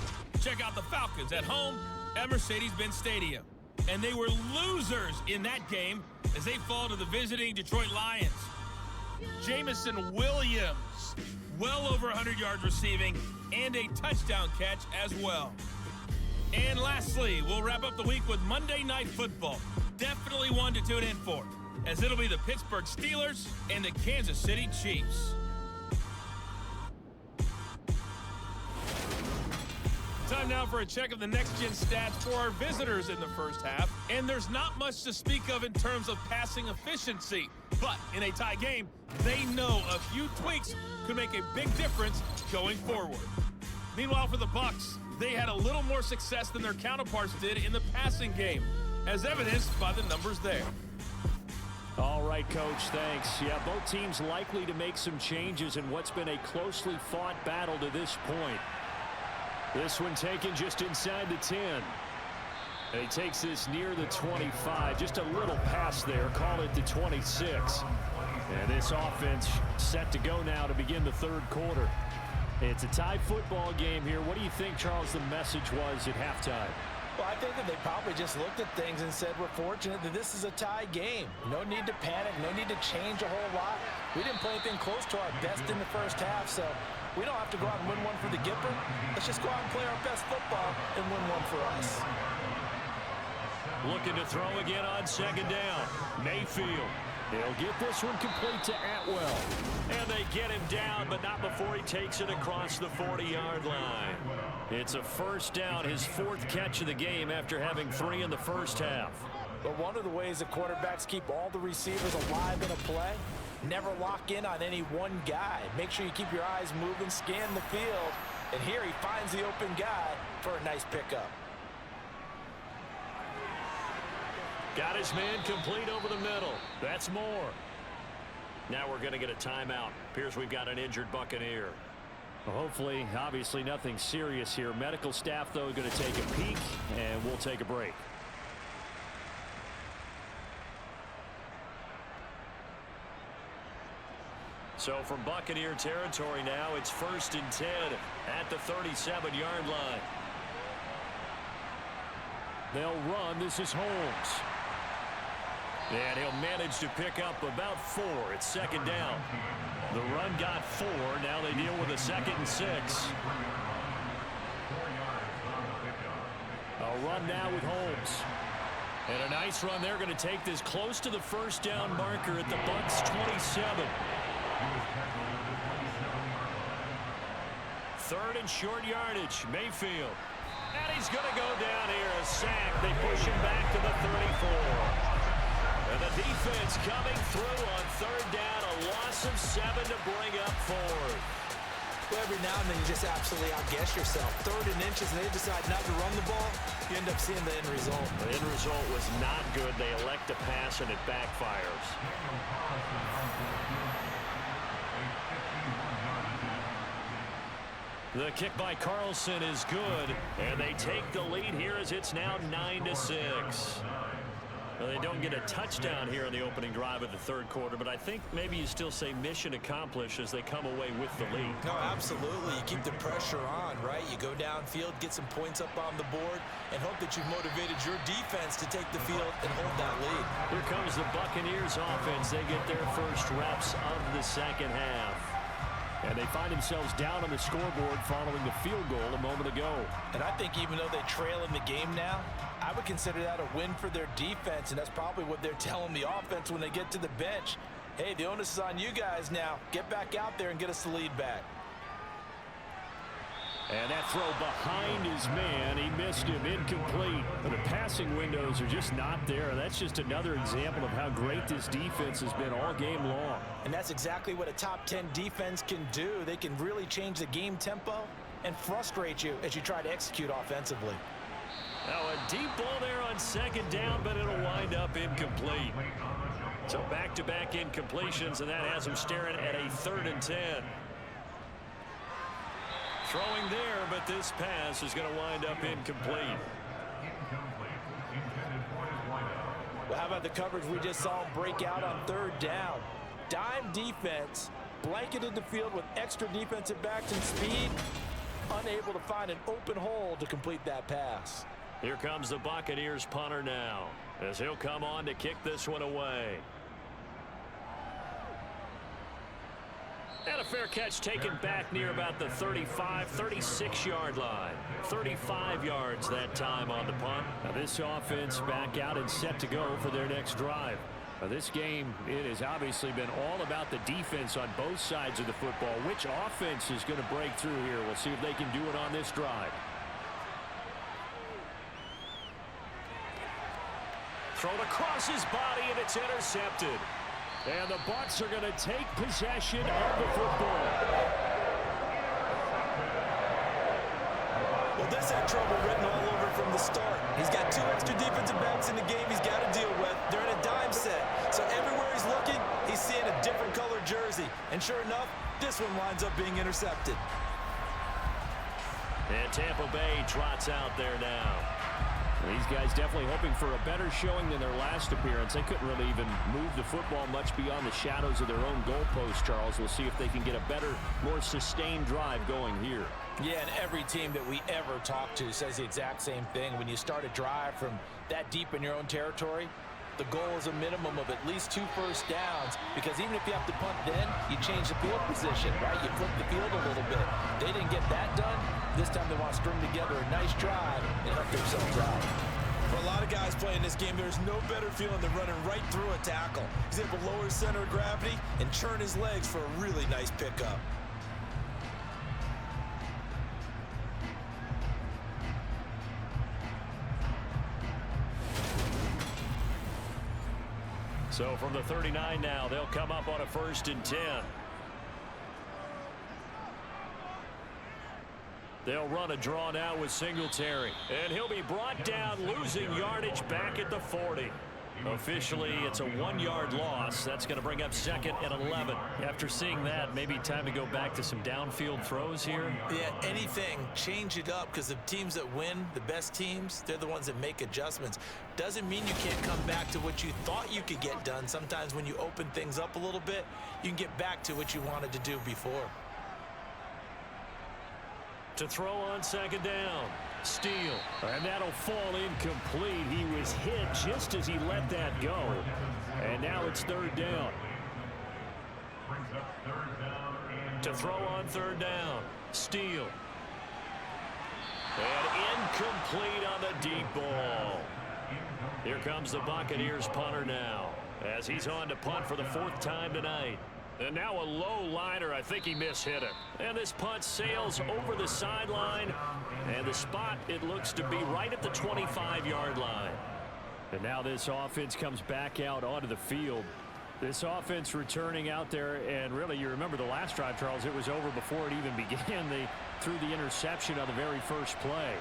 Check out the Falcons at home at Mercedes-Benz Stadium. And they were losers in that game as they fall to the visiting Detroit Lions. Jamison Williams, well over 100 yards receiving and a touchdown catch as well. And lastly, we'll wrap up the week with Monday Night Football. Definitely one to tune in for, as it'll be the Pittsburgh Steelers and the Kansas City Chiefs. Time now for a check of the next-gen stats for our visitors in the first half. And there's not much to speak of in terms of passing efficiency. But in a tie game, they know a few tweaks could make a big difference going forward. Meanwhile, for the Bucs, they had a little more success than their counterparts did in the passing game, as evidenced by the numbers there. All right, Coach, thanks. Yeah, both teams likely to make some changes in what's been a closely fought battle to this point. This one taken just inside the 10. And he takes this near the 25. Just a little pass there. Call it the 26. And this offense set to go now to begin the third quarter. It's a tie football game here. What do you think, Charles, the message was at halftime? Well, I think that they probably just looked at things and said, we're fortunate that this is a tie game. No need to panic. No need to change a whole lot. We didn't play anything close to our best in the first half, so We don't have to go out and win one for the Gipper. Let's just go out and play our best football and win one for us. Looking to throw again on second down. Mayfield. He'll get this one complete to Atwell. And they get him down, but not before he takes it across the 40-yard line. It's a first down, his 4th catch of the game after having 3 in the first half. But one of the ways that quarterbacks keep all the receivers alive in a play, never lock in on any one guy. Make sure you keep your eyes moving, scan the field, and here he finds the open guy for a nice pickup. Got his man complete over the middle. That's more. Now we're going to get a timeout. Appears we've got an injured Buccaneer. Well, hopefully, obviously nothing serious here. Medical staff, though, going to take a peek, and we'll take a break. So from Buccaneer territory now, it's 1st and 10 at the 37-yard line. They'll run. This is Holmes. And he'll manage to pick up about 4. It's second down. The run got 4. Now they deal with a 2nd and 6. A run now with Holmes. And a nice run. They're going to take this close to the first down marker at the Bucs 27. 3rd and short yardage. Mayfield. And he's going to go down here. A sack. They push him back to the 34. And the defense coming through on 3rd down. A loss of 7 to bring up 4th. Well, every now and then you just absolutely outguess yourself. 3rd and inches, and they decide not to run the ball. You end up seeing the end result. The end result was not good. They elect to pass, and it backfires. The kick by Carlson is good, and they take the lead here as it's now 9-6. Well, they don't get a touchdown here in the opening drive of the 3rd quarter, but I think maybe you still say mission accomplished as they come away with the lead. No, absolutely. You keep the pressure on, right? You go downfield, get some points up on the board, and hope that you've motivated your defense to take the field and hold that lead. Here comes the Buccaneers offense. They get their first reps of the second half. And they find themselves down on the scoreboard following the field goal a moment ago. And I think even though they trail in the game now, I would consider that a win for their defense, and that's probably what they're telling the offense when they get to the bench. Hey, the onus is on you guys now. Get back out there and get us the lead back. And that throw behind his man, he missed him, incomplete. But the passing windows are just not there. That's just another example of how great this defense has been all game long. And that's exactly what a top 10 defense can do. They can really change the game tempo and frustrate you as you try to execute offensively. Now a deep ball there on second down, but it'll wind up incomplete. So back-to-back incompletions, and that has him staring at a 3rd and 10. Throwing there, but this pass is going to wind up incomplete. Well, how about the coverage we just saw break out on 3rd down? Dime defense, blanketed the field with extra defensive backs and speed, unable to find an open hole to complete that pass. Here comes the Buccaneers punter now, as he'll come on to kick this one away. And a fair catch taken back near about the 35, 36-yard line. 35 yards that time on the punt. Now this offense back out and set to go for their next drive. Now this game, it has obviously been all about the defense on both sides of the football. Which offense is going to break through here? We'll see if they can do it on this drive. Thrown across his body, and it's intercepted. And the Bucs are going to take possession of the football. Well, this had trouble written all over from the start. He's got 2 extra defensive backs in the game he's got to deal with. They're in a dime set. So everywhere he's looking, he's seeing a different color jersey. And sure enough, this one winds up being intercepted. And Tampa Bay trots out there now. These guys definitely hoping for a better showing than their last appearance. They couldn't really even move the football much beyond the shadows of their own goalpost, Charles. We'll see if they can get a better, more sustained drive going here. Yeah, and every team that we ever talk to says the exact same thing. When you start a drive from that deep in your own territory, the goal is a minimum of at least 2 first downs, because even if you have to punt then, you change the field position, right? You flip the field a little bit. They didn't get that done. This time they want to string together a nice drive and help themselves out. For a lot of guys playing this game, there's no better feeling than running right through a tackle. He's able to lower his center of gravity and churn his legs for a really nice pickup. So from the 39 now, they'll come up on a 1st and 10. They'll run a draw now with Singletary. And he'll be brought down, losing yardage back at the 40. Officially, it's a 1-yard loss. That's going to bring up 2nd and 11. After seeing that, maybe time to go back to some downfield throws here. Yeah, anything. Change it up, because the teams that win, the best teams, they're the ones that make adjustments. Doesn't mean you can't come back to what you thought you could get done. Sometimes when you open things up a little bit, you can get back to what you wanted to do before. To throw on 2nd down. Steele. And that'll fall incomplete. He was hit just as he let that go. And now it's 3rd down. To throw on 3rd down. Steele. And incomplete on the deep ball. Here comes the Buccaneers punter now, as he's on to punt for the 4th time tonight. And now a low liner. I think he mishit it. And this punt sails over the sideline. And the spot, it looks to be right at the 25-yard line. And now this offense comes back out onto the field. This offense returning out there. And really, you remember the last drive, Charles, it was over before it even began. They threw the interception on the very first play.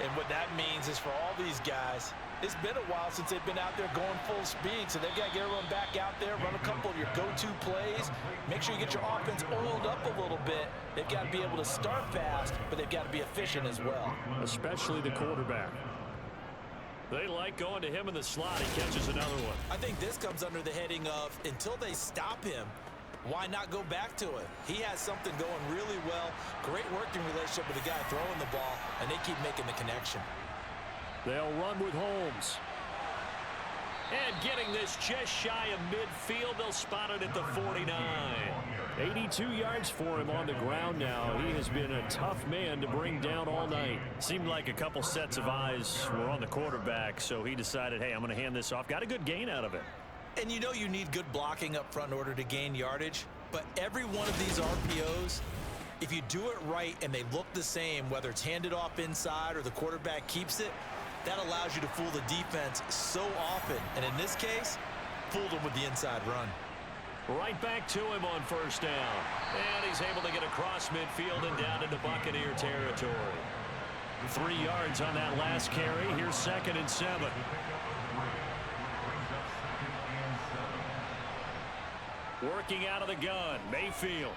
And what that means is for all these guys, it's been a while since they've been out there going full speed, so they've got to get everyone back out there, run a couple of your go-to plays, make sure you get your offense oiled up a little bit. They've got to be able to start fast, but they've got to be efficient as well. Especially the quarterback. They like going to him in the slot. He catches another one. I think this comes under the heading of, until they stop him, why not go back to it? He has something going really well, great working relationship with the guy throwing the ball, and they keep making the connection. They'll run with Holmes. And getting this just shy of midfield, they'll spot it at the 49. 82 yards for him on the ground now. He has been a tough man to bring down all night. Seemed like a couple sets of eyes were on the quarterback, so he decided, hey, I'm going to hand this off. Got a good gain out of it. And you know you need good blocking up front in order to gain yardage, but every one of these RPOs, if you do it right and they look the same, whether it's handed off inside or the quarterback keeps it, that allows you to fool the defense so often. And in this case, fooled them with the inside run. Right back to him on 1st down. And he's able to get across midfield and down into Buccaneer territory. 3 yards on that last carry. Here's 2nd and 7. Working out of the gun, Mayfield.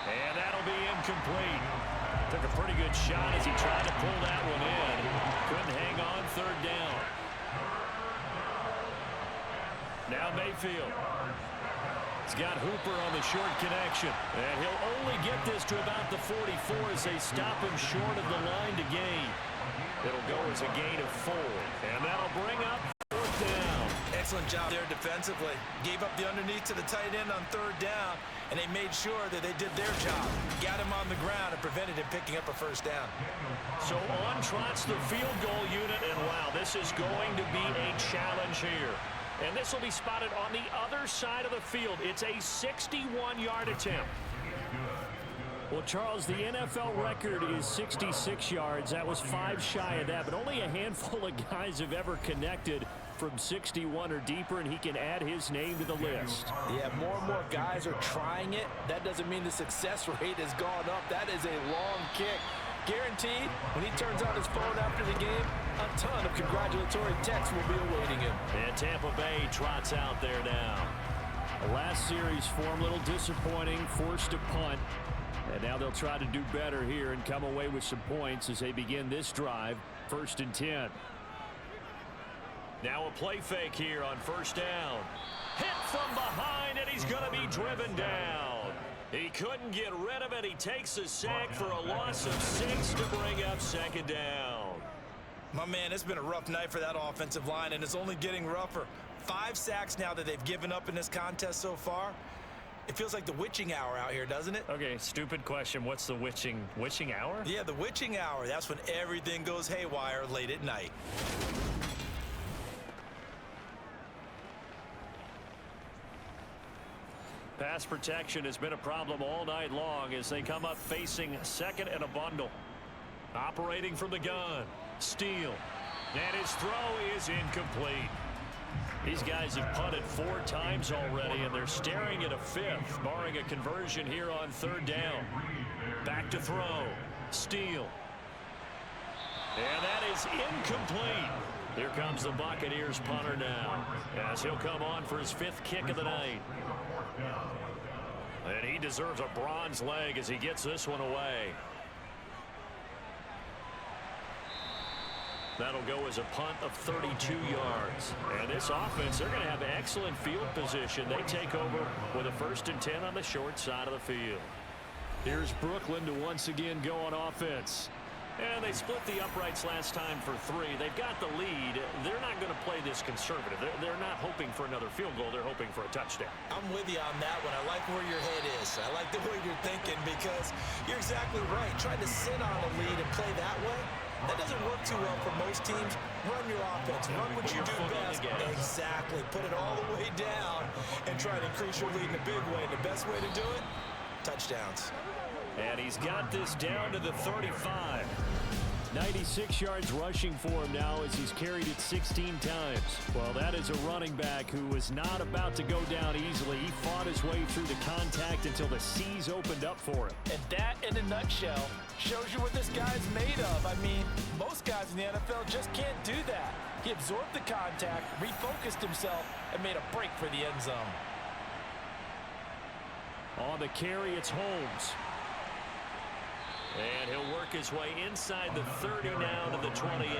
And that'll be incomplete. Took a pretty good shot as he tried to pull that one in. Couldn't hang on 3rd down. Now Mayfield. He's got Hooper on the short connection. And he'll only get this to about the 44 as they stop him short of the line to gain. It'll go as a gain of 4. And that'll bring up 4th down. Excellent job there defensively. Gave up the underneath to the tight end on 3rd down, and they made sure that they did their job. Got him on the ground and prevented him picking up a 1st down. So on trots the field goal unit, and wow, this is going to be a challenge here. And this will be spotted on the other side of the field. It's a 61-yard attempt. Well, Charles, the NFL record is 66 yards. That was 5 shy of that, but only a handful of guys have ever connected from 61 or deeper, and he can add his name to the list. Yeah, more and more guys are trying it. That doesn't mean the success rate has gone up. That is a long kick. Guaranteed, when he turns on his phone after the game, a ton of congratulatory texts will be awaiting him. And Tampa Bay trots out there now. The last series form, a little disappointing, forced to punt. And now they'll try to do better here and come away with some points as they begin this drive, 1st and 10. Now a play fake here on 1st down. Hit from behind, and he's going to be driven down. He couldn't get rid of it. He takes a sack for a loss of 6 to bring up 2nd down. My man, it's been a rough night for that offensive line, and it's only getting rougher. 5 sacks now that they've given up in this contest so far. It feels like the witching hour out here, doesn't it? Okay, stupid question. What's the witching hour? Yeah, the witching hour. That's when everything goes haywire late at night. Pass protection has been a problem all night long as they come up facing second and a bundle. Operating from the gun. Steele. And his throw is incomplete. These guys have punted 4 times already, and they're staring at a 5th, barring a conversion here on 3rd down. Back to throw. Steele. And that is incomplete. Here comes the Buccaneers punter now, as he'll come on for his 5th kick of the night. And he deserves a bronze leg as he gets this one away. That'll go as a punt of 32 yards. And this offense, they're going to have excellent field position. They take over with a 1st and 10 on the short side of the field. Here's Brooklyn to once again go on offense. And they split the uprights last time for 3. They've got the lead. They're not going to play this conservative. They're not hoping for another field goal. They're hoping for a touchdown. I'm with you on that one. I like where your head is. I like the way you're thinking because you're exactly right. Trying to sit on a lead and play that way, that doesn't work too well for most teams. Run your offense. Run what you do best. Exactly. Put it all the way down and try to increase your lead in a big way. The best way to do it, touchdowns. And he's got this down to the 35. 96 yards rushing for him now as he's carried it 16 times. Well, that is a running back who was not about to go down easily. He fought his way through the contact until the seas opened up for him. And that, in a nutshell, shows you what this guy's made of. I mean, most guys in the NFL just can't do that. He absorbed the contact, refocused himself, and made a break for the end zone. On the carry, it's Holmes. And he'll work his way inside the 30 now to the 28.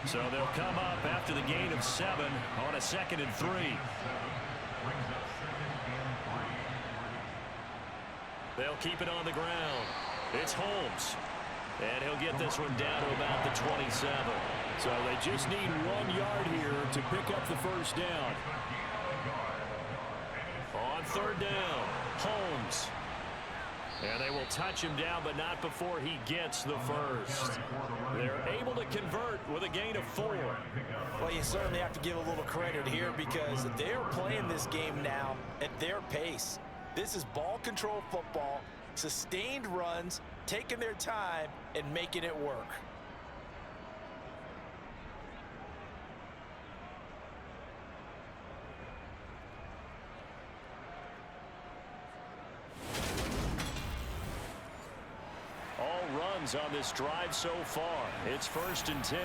So they'll come up after the gain of 7 on a 2nd and 3. They'll keep it on the ground. It's Holmes. And he'll get this one down to about the 27. So they just need 1 yard here to pick up the 1st down. On 3rd down, Holmes. And they will touch him down, but not before he gets the 1st. They're able to convert with a gain of 4. Well, you certainly have to give a little credit here because they're playing this game now at their pace. This is ball control football, sustained runs, taking their time, and making it work. Runs on this drive so far. It's 1st and 10.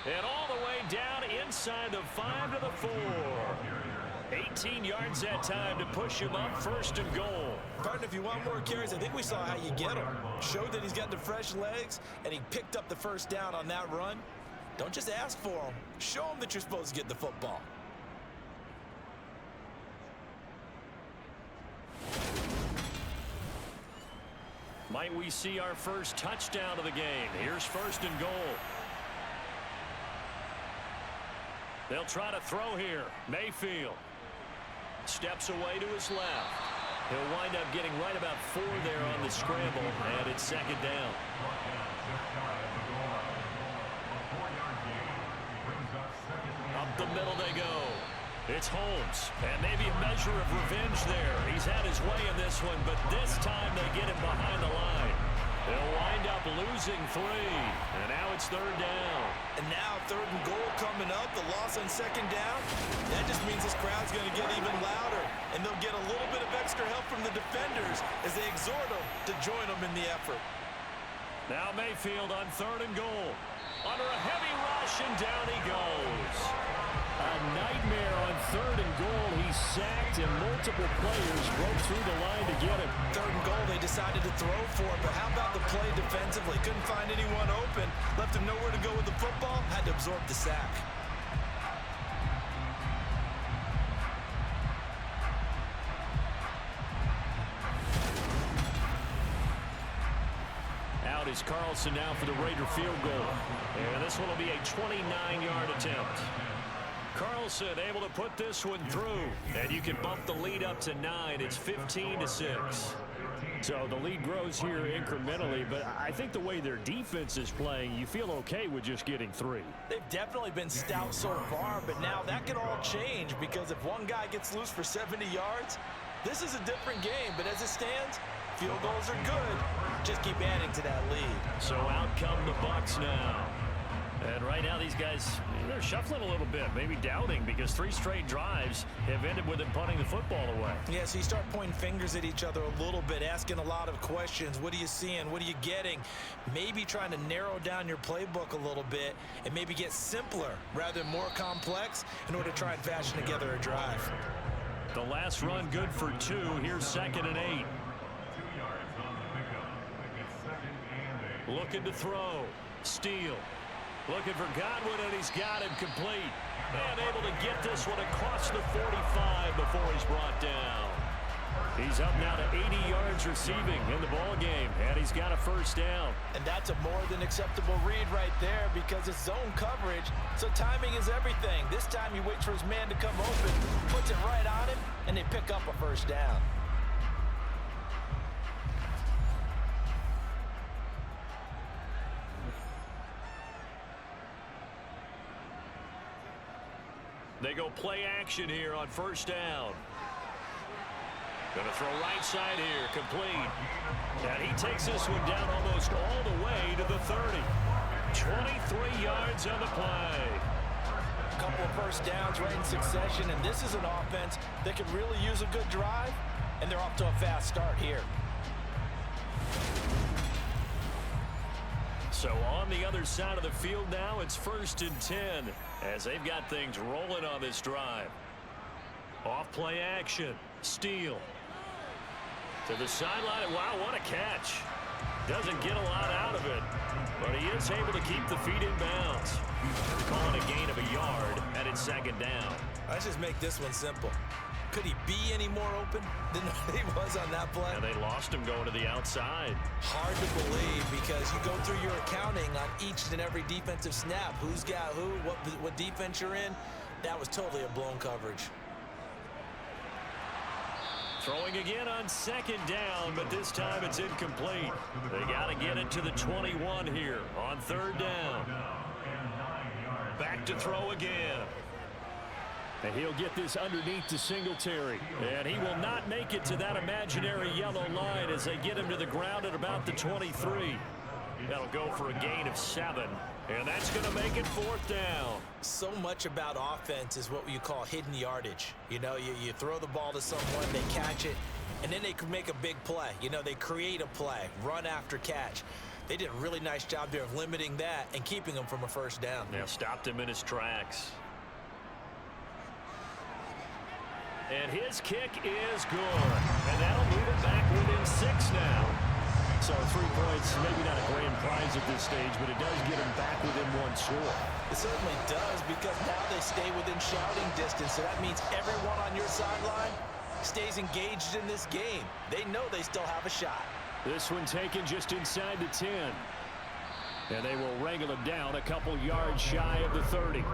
And all the way down inside the 5 to the 4. 18 yards that time to push him up 1st and goal. Partner, if you want more carries, I think we saw how you get him. Showed that he's got the fresh legs, and he picked up the 1st down on that run. Don't just ask for him. Show him that you're supposed to get the football. Might we see our first touchdown of the game? Here's 1st and goal. They'll try to throw here. Mayfield steps away to his left. He'll wind up getting right about 4 there on the scramble, and it's 2nd down. Up the middle they go. It's Holmes, and maybe a measure of revenge there. He's had his way in this one, but this time they get him behind the line. They'll wind up losing 3, and now it's 3rd down. And now 3rd and goal coming up, the loss on 2nd down. That just means this crowd's going to get even louder, and they'll get a little bit of extra help from the defenders as they exhort them to join them in the effort. Now Mayfield on 3rd and goal. Under a heavy rush, and down he goes. A nightmare on 3rd and goal. He's sacked, and multiple players broke through the line to get him. 3rd and goal, they decided to throw for it, but how about the play defensively? Couldn't find anyone open, left him nowhere to go with the football, had to absorb the sack. is Carlson now for the Raider field goal. And this one will be a 29-yard attempt. Carlson able to put this one through. And you can bump the lead up to 9. It's 15-6. So the lead grows here incrementally, but I think the way their defense is playing, you feel okay with just getting 3. They've definitely been stout so far, but now that could all change because if one guy gets loose for 70 yards, this is a different game. But as it stands, field goals are good. Just keep adding to that lead. So out come the Bucs now. And right now these guys, they're shuffling a little bit, maybe doubting, because 3 straight drives have ended with them punting the football away. Yeah, so you start pointing fingers at each other a little bit, asking a lot of questions. What are you seeing? What are you getting? Maybe trying to narrow down your playbook a little bit and maybe get simpler rather than more complex in order to try and fashion together a drive. The last run good for 2. Here's 2nd and 8. 2 yards on the pickup. It's 2nd and 8. Looking to throw. Steele. Looking for Godwin, and he's got him complete. And able to get this one across the 45 before he's brought down. He's up now to 80 yards receiving in the ball game, and he's got a first down. And that's a more than acceptable read right there because it's zone coverage, so timing is everything. This time he waits for his man to come open, puts it right on him, and they pick up a first down. They go play action here on first down. Going to throw right side here, complete. And he takes this one down almost all the way to the 30. 23 yards on the play. A couple of first downs right in succession, and this is an offense that can really use a good drive, and they're off to a fast start here. So on the other side of the field now, it's 1st and 10 as they've got things rolling on this drive. Off play action. Steele. To the sideline. Wow, what a catch. Doesn't get a lot out of it, but he is able to keep the feet in bounds. Calling a gain of a yard, and it's 2nd down. Let's just make this one simple. Could he be any more open than he was on that play? And they lost him going to the outside. Hard to believe because you go through your accounting on each and every defensive snap. Who's got who, what defense you're in. That was totally a blown coverage. Throwing again on 2nd down, but this time it's incomplete. They got to get it to the 21 here on 3rd down. Back to throw again. And he'll get this underneath to Singletary. And he will not make it to that imaginary yellow line as they get him to the ground at about the 23. That'll go for a gain of 7. And that's going to make it 4th down. So much about offense is what you call hidden yardage. You know, you throw the ball to someone, they catch it, and then they can make a big play. You know, they create a play, run after catch. They did a really nice job there of limiting that and keeping him from a first down. Yeah, stopped him in his tracks. And his kick is good. And that'll move it back within 6 now. So 3 points, maybe not a grand prize at this stage, but it does get him back within 1 score. It certainly does because now they stay within shouting distance. So that means everyone on your sideline stays engaged in this game. They know they still have a shot. This one taken just inside the 10. And they will wrangle him down a couple yards shy of the 30.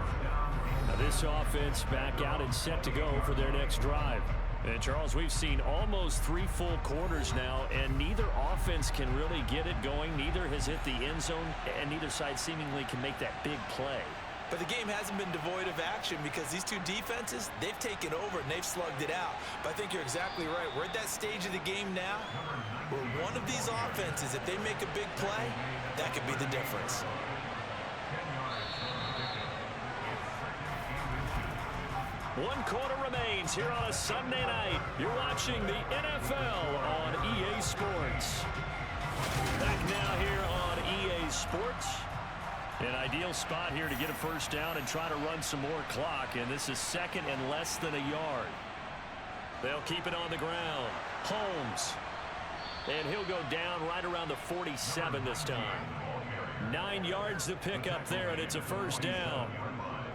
Now this offense back out and set to go for their next drive. And Charles, we've seen almost 3 full quarters now, and neither offense can really get it going. Neither has hit the end zone, and neither side seemingly can make that big play. But the game hasn't been devoid of action because these 2 defenses, they've taken over and they've slugged it out. But I think you're exactly right. We're at that stage of the game now where one of these offenses, if they make a big play, that could be the difference. 1 quarter remains here on a Sunday night. You're watching the NFL on EA Sports. Back now here on EA Sports. An ideal spot here to get a first down and try to run some more clock. And this is 2nd and less than a yard. They'll keep it on the ground. Holmes. And he'll go down right around the 47 this time. 9 yards to pick up there, and it's a first down.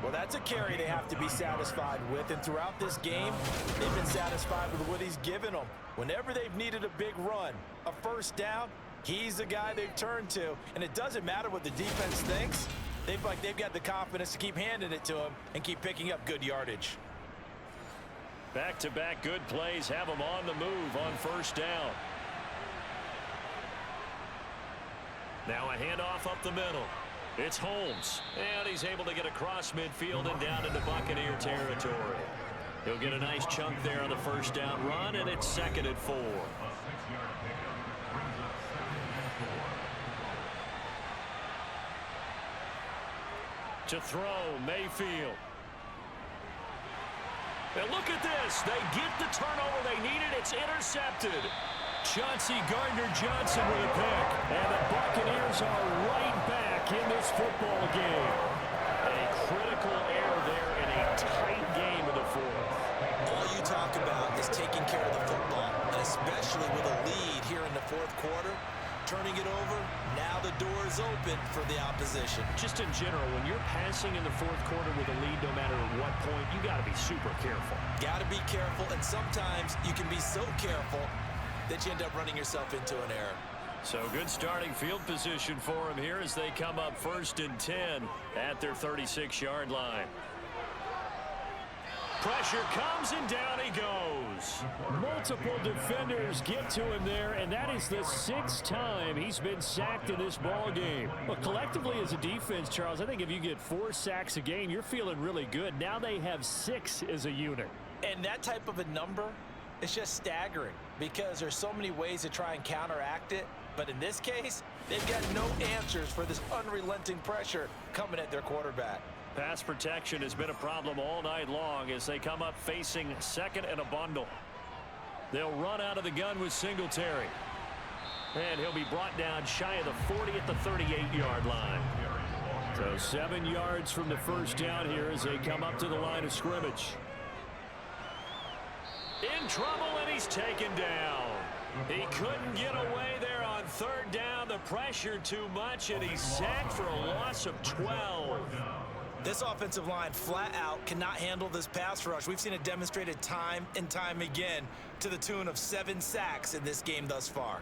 Well, that's a carry they have to be satisfied with, and throughout this game, they've been satisfied with what he's given them. Whenever they've needed a big run, a first down, He's the guy they've turned to, and it doesn't matter what the defense thinks. They've got the confidence to keep handing it to him and keep picking up good yardage. Back-to-back good plays have him on the move on first down. Now a handoff up the middle. It's Holmes, and he's able to get across midfield and down into Buccaneer territory. He'll get a nice chunk there on the first down run, and it's 2nd and 4. To throw, Mayfield. And look at this. They get the turnover they needed. It's intercepted. Chauncey Gardner-Johnson with a pick. And the Buccaneers are right back in this football game. A critical error there in a tight game in the fourth. All you talk about is taking care of the football, and especially with a lead here in the fourth quarter. Turning it over, now the door is open for the opposition. Just in general, when you're passing in the fourth quarter with a lead, no matter at what point, you got to be super careful. Got to be careful, and sometimes you can be so careful that you end up running yourself into an error. So good starting field position for him here as they come up 1st and 10 at their 36-yard line. Pressure comes, and down he goes. Multiple defenders get to him there, and that is the 6th time he's been sacked in this ball game. But collectively as a defense, Charles, I think if you get 4 sacks a game, you're feeling really good. Now they have 6 as a unit. And that type of a number is just staggering because there's so many ways to try and counteract it. But in this case, they've got no answers for this unrelenting pressure coming at their quarterback. Pass protection has been a problem all night long as they come up facing 2nd and a bundle. They'll run out of the gun with Singletary. And he'll be brought down shy of the 40 at the 38-yard line. So 7 yards from the first down here as they come up to the line of scrimmage. In trouble, and he's taken down. He couldn't get away there on 3rd down. The pressure too much, and he's sacked for a loss of 12. This offensive line flat out cannot handle this pass rush. We've seen it demonstrated time and time again to the tune of 7 sacks in this game thus far.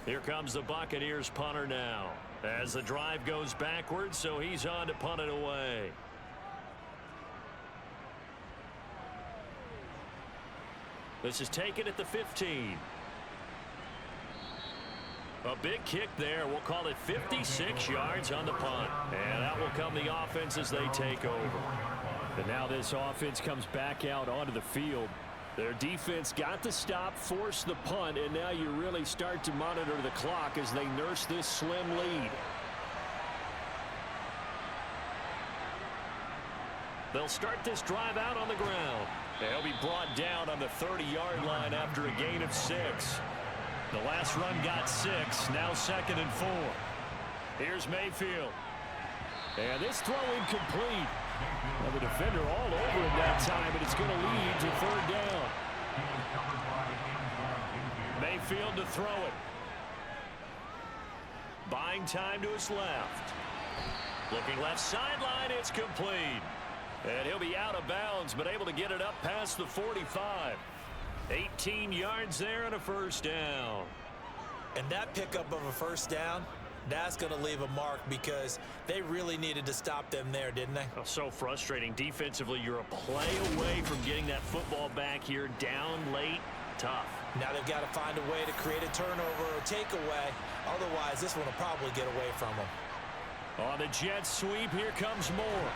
Here comes the Buccaneers punter now as the drive goes backwards, so he's on to punt it away. This is taken at the 15. A big kick there. We'll call it 56 yards on the punt. And out will come the offense as they take over. And now this offense comes back out onto the field. Their defense got the stop, forced the punt, and now you really start to monitor the clock as they nurse this slim lead. They'll start this drive out on the ground. They'll be brought down on the 30-yard line after a gain of 6. The last run got 6, now 2nd and 4. Here's Mayfield. And this throw incomplete. Now the defender all over him that time, but it's going to lead to 3rd down. Mayfield to throw it. Buying time to his left. Looking left sideline, it's complete. And he'll be out of bounds, but able to get it up past the 45. 18 yards there and a first down. And that pickup of a first down, that's going to leave a mark because they really needed to stop them there, didn't they? Oh, so frustrating. Defensively, you're a play away from getting that football back here. Down late, tough. Now they've got to find a way to create a turnover or takeaway. Otherwise, this one will probably get away from them. On the jet sweep, here comes Moore.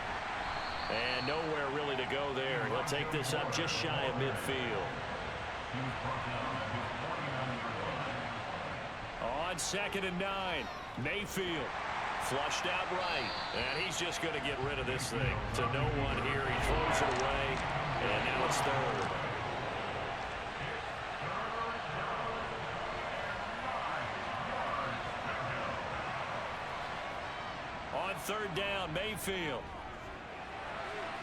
And nowhere really to go there. He'll take this up just shy of midfield. On 2nd and 9, Mayfield flushed out right, and he's just going to get rid of this thing to no one here. He throws it away, and now it's 3rd. On 3rd down, Mayfield.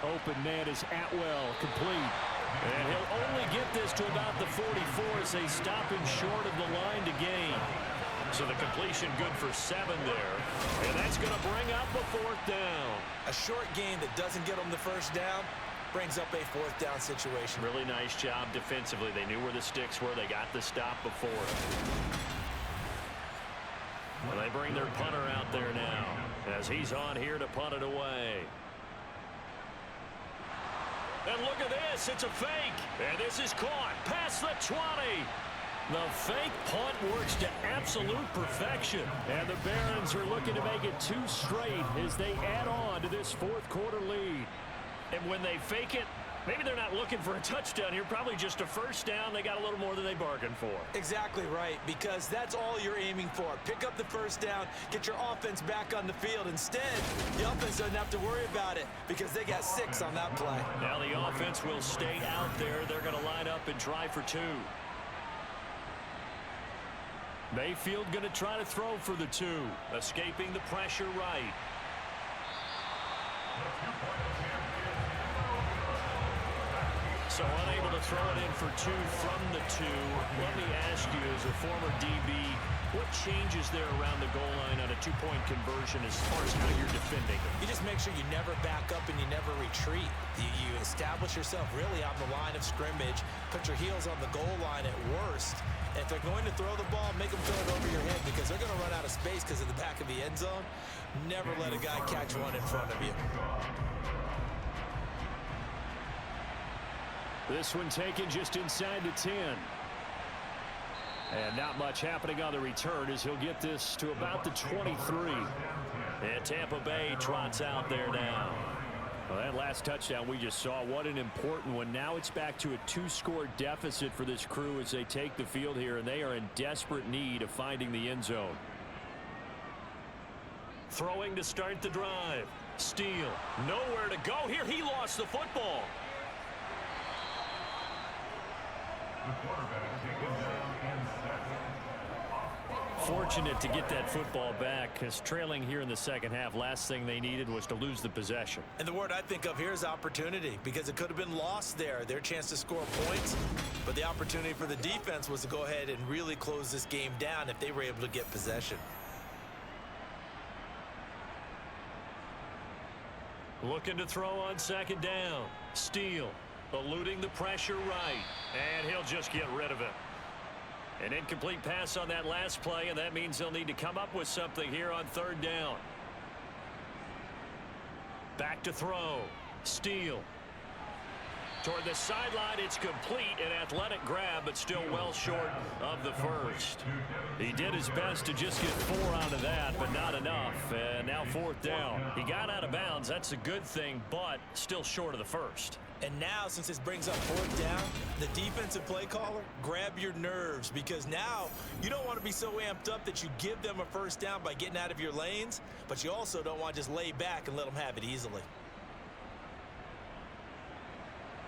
Open man is Atwell, complete. And he'll only get this to about the 44 as they stop him short of the line to gain. So the completion good for 7 there. And that's going to bring up a 4th down. A short gain that doesn't get them the first down, brings up a fourth down situation. Really nice job defensively. They knew where the sticks were. They got the stop before. Well, they bring their punter out there now as he's on here to punt it away. And look at this. It's a fake. And this is caught past the 20. The fake punt works to absolute perfection. And the Barons are looking to make it 2 straight as they add on to this fourth quarter lead. And when they fake it, maybe they're not looking for a touchdown here. Probably just a first down. They got a little more than they bargained for. Exactly right, because that's all you're aiming for. Pick up the first down, get your offense back on the field. Instead, the offense doesn't have to worry about it because they got 6 on that play. Now the offense will stay out there. They're going to line up and try for 2. Mayfield going to try to throw for the 2. Escaping the pressure right. So unable to throw it in for 2 from the 2. Let me ask you, as a former DB, what changes there around the goal line on a 2-point conversion as far as how you're defending it? You just make sure you never back up and you never retreat. You establish yourself really on the line of scrimmage, put your heels on the goal line at worst. And if they're going to throw the ball, make them throw it over your head because they're going to run out of space because of the back of the end zone. Never let a guy catch one in front of you. This one taken just inside the 10. And not much happening on the return as he'll get this to about the 23. And Tampa Bay trots out there now. Well, that last touchdown we just saw, what an important one. Now it's back to a 2-score deficit for this crew as they take the field here, and they are in desperate need of finding the end zone. Throwing to start the drive. Steele, nowhere to go here. He lost the football. The quarterback taken down in second. Fortunate to get that football back because trailing here in the second half, last thing they needed was to lose the possession. And the word I think of here is opportunity because it could have been lost there. Their chance to score points, but the opportunity for the defense was to go ahead and really close this game down if they were able to get possession. Looking to throw on second down. Steele eluding the pressure right. And he'll just get rid of it. An incomplete pass on that last play, and that means they'll need to come up with something here on third down. Back to throw. Steele. Toward the sideline, it's complete. An athletic grab, but still well short of the first. He did his best to just get 4 out of that, but not enough. And now fourth down. He got out of bounds. That's a good thing, but still short of the first. And now, since this brings up fourth down, the defensive play caller, grab your nerves because now you don't want to be so amped up that you give them a first down by getting out of your lanes, but you also don't want to just lay back and let them have it easily.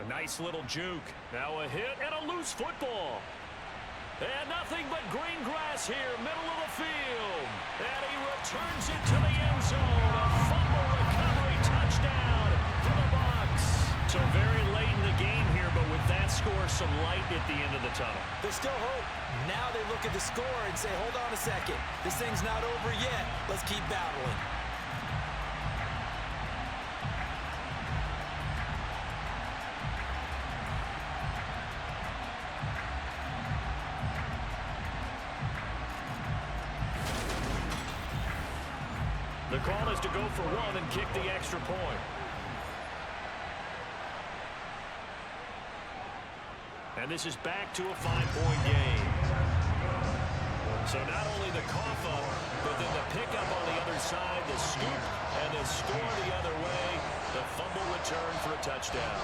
A nice little juke. Now a hit and a loose football. And nothing but green grass here, middle of the field. And he returns it to the end zone. A fumble recovery touchdown for the Bucs. So very late in the game here, but with that score, some light at the end of the tunnel. There's still hope. Now they look at the score and say, hold on a second. This thing's not over yet. Let's keep battling. The call is to go for 1 and kick the extra point. And this is back to a 5-point game. So not only the cough up, but then the pickup on the other side, the scoop, and the score the other way. The fumble return for a touchdown.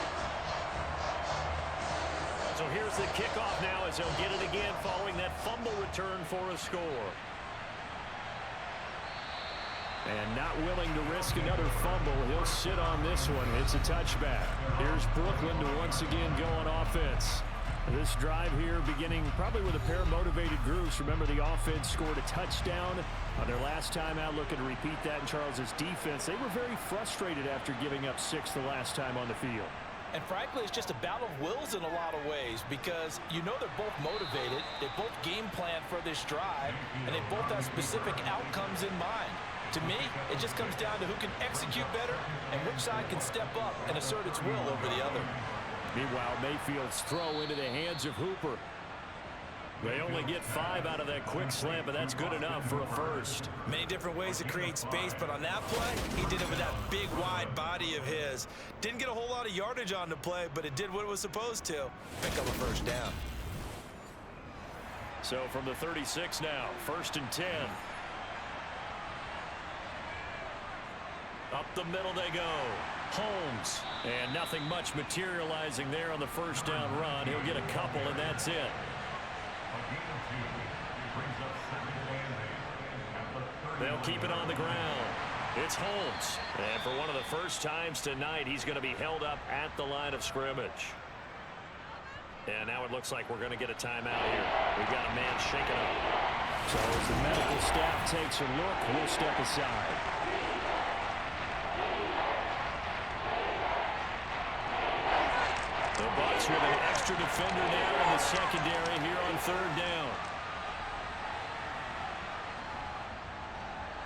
So here's the kickoff now as they'll get it again following that fumble return for a score. And not willing to risk another fumble. He'll sit on this one. It's a touchback. Here's Brooklyn to once again go on offense. This drive here beginning probably with a pair of motivated groups. Remember, the offense scored a touchdown on their last time out. Looking to repeat that in Charles's defense. They were very frustrated after giving up 6 the last time on the field. And frankly, it's just a battle of wills in a lot of ways because you know they're both motivated. They both game plan for this drive, and they both have specific outcomes in mind. To me, it just comes down to who can execute better and which side can step up and assert its will over the other. Meanwhile, Mayfield's throw into the hands of Hooper. They only get 5 out of that quick slant, but that's good enough for a first. Many different ways to create space, but on that play, he did it with that big, wide body of his. Didn't get a whole lot of yardage on the play, but it did what it was supposed to. Pick up a first down. So from the 36 now, 1st and 10. Up the middle they go. Holmes. And nothing much materializing there on the first down run. He'll get a couple, and that's it. They'll keep it on the ground. It's Holmes. And for one of the first times tonight, he's going to be held up at the line of scrimmage. And now it looks like we're going to get a timeout here. We've got a man shaking up. So as the medical staff takes a look, we'll step aside. The Bucs with an extra defender now in the secondary here on 3rd down.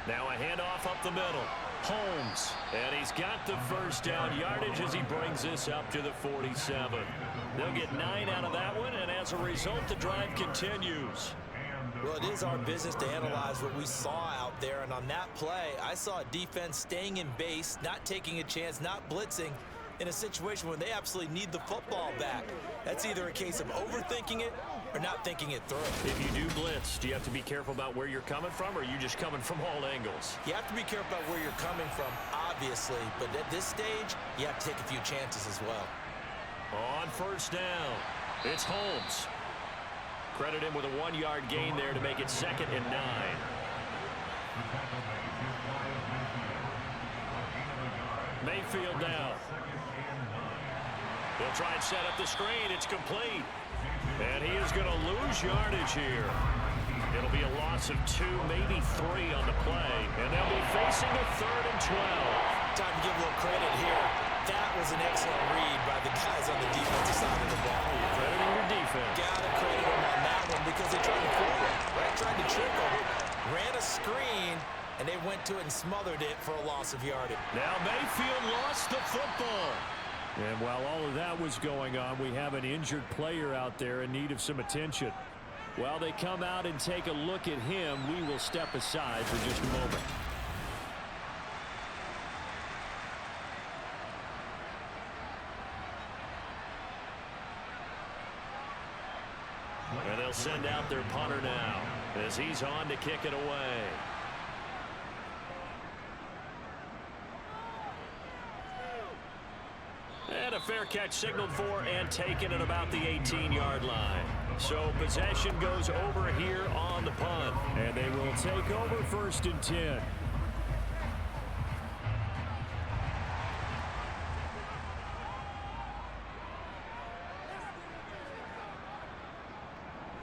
Now a handoff up the middle. Holmes. And he's got the first down yardage as he brings this up to the 47. They'll get 9 out of that one, and as a result, the drive continues. Well, it is our business to analyze what we saw out there, and on that play, I saw a defense staying in base, not taking a chance, not blitzing, in a situation where they absolutely need the football back. That's either a case of overthinking it or not thinking it through. If you do blitz, do you have to be careful about where you're coming from, or are you just coming from all angles? You have to be careful about where you're coming from, obviously, but at this stage, you have to take a few chances as well. On 1st down, it's Holmes. Credit him with a 1-yard gain there to make it 2nd and 9. Mayfield now. He'll try and set up the screen. It's complete. And he is going to lose yardage here. It'll be a loss of 2, maybe 3 on the play. And they'll be facing a 3rd and 12. Time to give a little credit here. That was an excellent read by the guys on the defensive side of the ball. You're crediting your defense. Gotta credit them on that one because they tried to fool him, right? Tried to trick him. Ran a screen, and they went to it and smothered it for a loss of yardage. Now Mayfield lost the football. And while all of that was going on, we have an injured player out there in need of some attention. While they come out and take a look at him, we will step aside for just a moment. And they'll send out their punter now as he's on to kick it away. And a fair catch signaled for and taken at about the 18-yard line. So possession goes over here on the punt. And they will take over 1st and 10.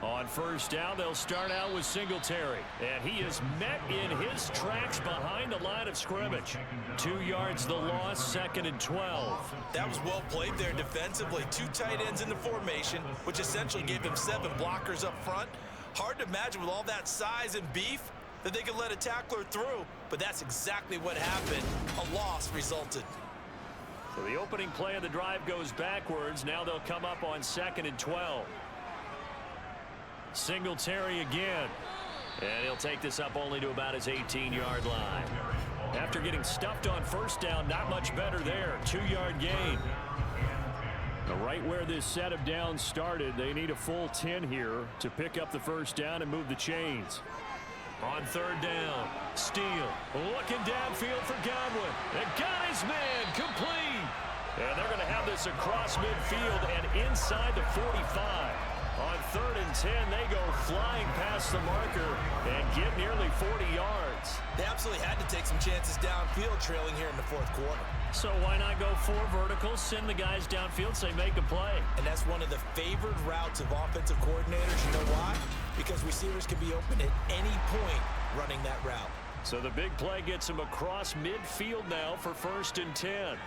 On 1st down, they'll start out with Singletary. And he is met in his tracks behind the line of scrimmage. 2 yards the loss, 2nd and 12. That was well played there defensively. 2 tight ends in the formation, which essentially gave them 7 blockers up front. Hard to imagine with all that size and beef that they could let a tackler through. But that's exactly what happened. A loss resulted. So the opening play of the drive goes backwards. Now they'll come up on 2nd and 12. Singletary again. And he'll take this up only to about his 18-yard line. After getting stuffed on 1st down, not much better there. 2-yard gain. Right where this set of downs started, they need a full 10 here to pick up the 1st down and move the chains. On 3rd down, Steele looking downfield for Godwin. And got his man complete. And they're going to have this across midfield and inside the 45. On 3rd and 10, they go flying past the marker and get nearly 40 yards. They absolutely had to take some chances downfield trailing here in the 4th quarter. So why not go 4 verticals, send the guys downfield, say make a play? And that's one of the favored routes of offensive coordinators. You know why? Because receivers can be open at any point running that route. So the big play gets him across midfield now for 1st and 10.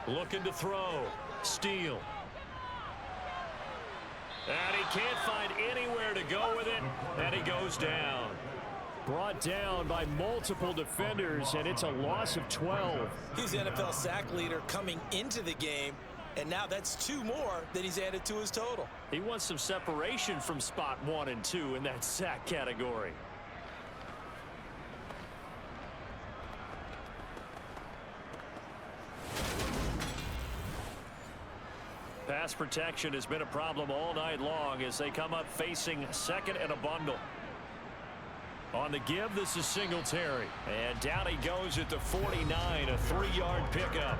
Looking to throw. Steele. And he can't find anywhere to go with it, and he goes down. Brought down by multiple defenders, and it's a loss of 12. He's the NFL sack leader coming into the game, and now that's 2 more that he's added to his total. He wants some separation from spot 1 and 2 in that sack category. Pass protection has been a problem all night long as they come up facing second and a bundle. On the give, this is Singletary. And down he goes at the 49, a 3-yard pickup.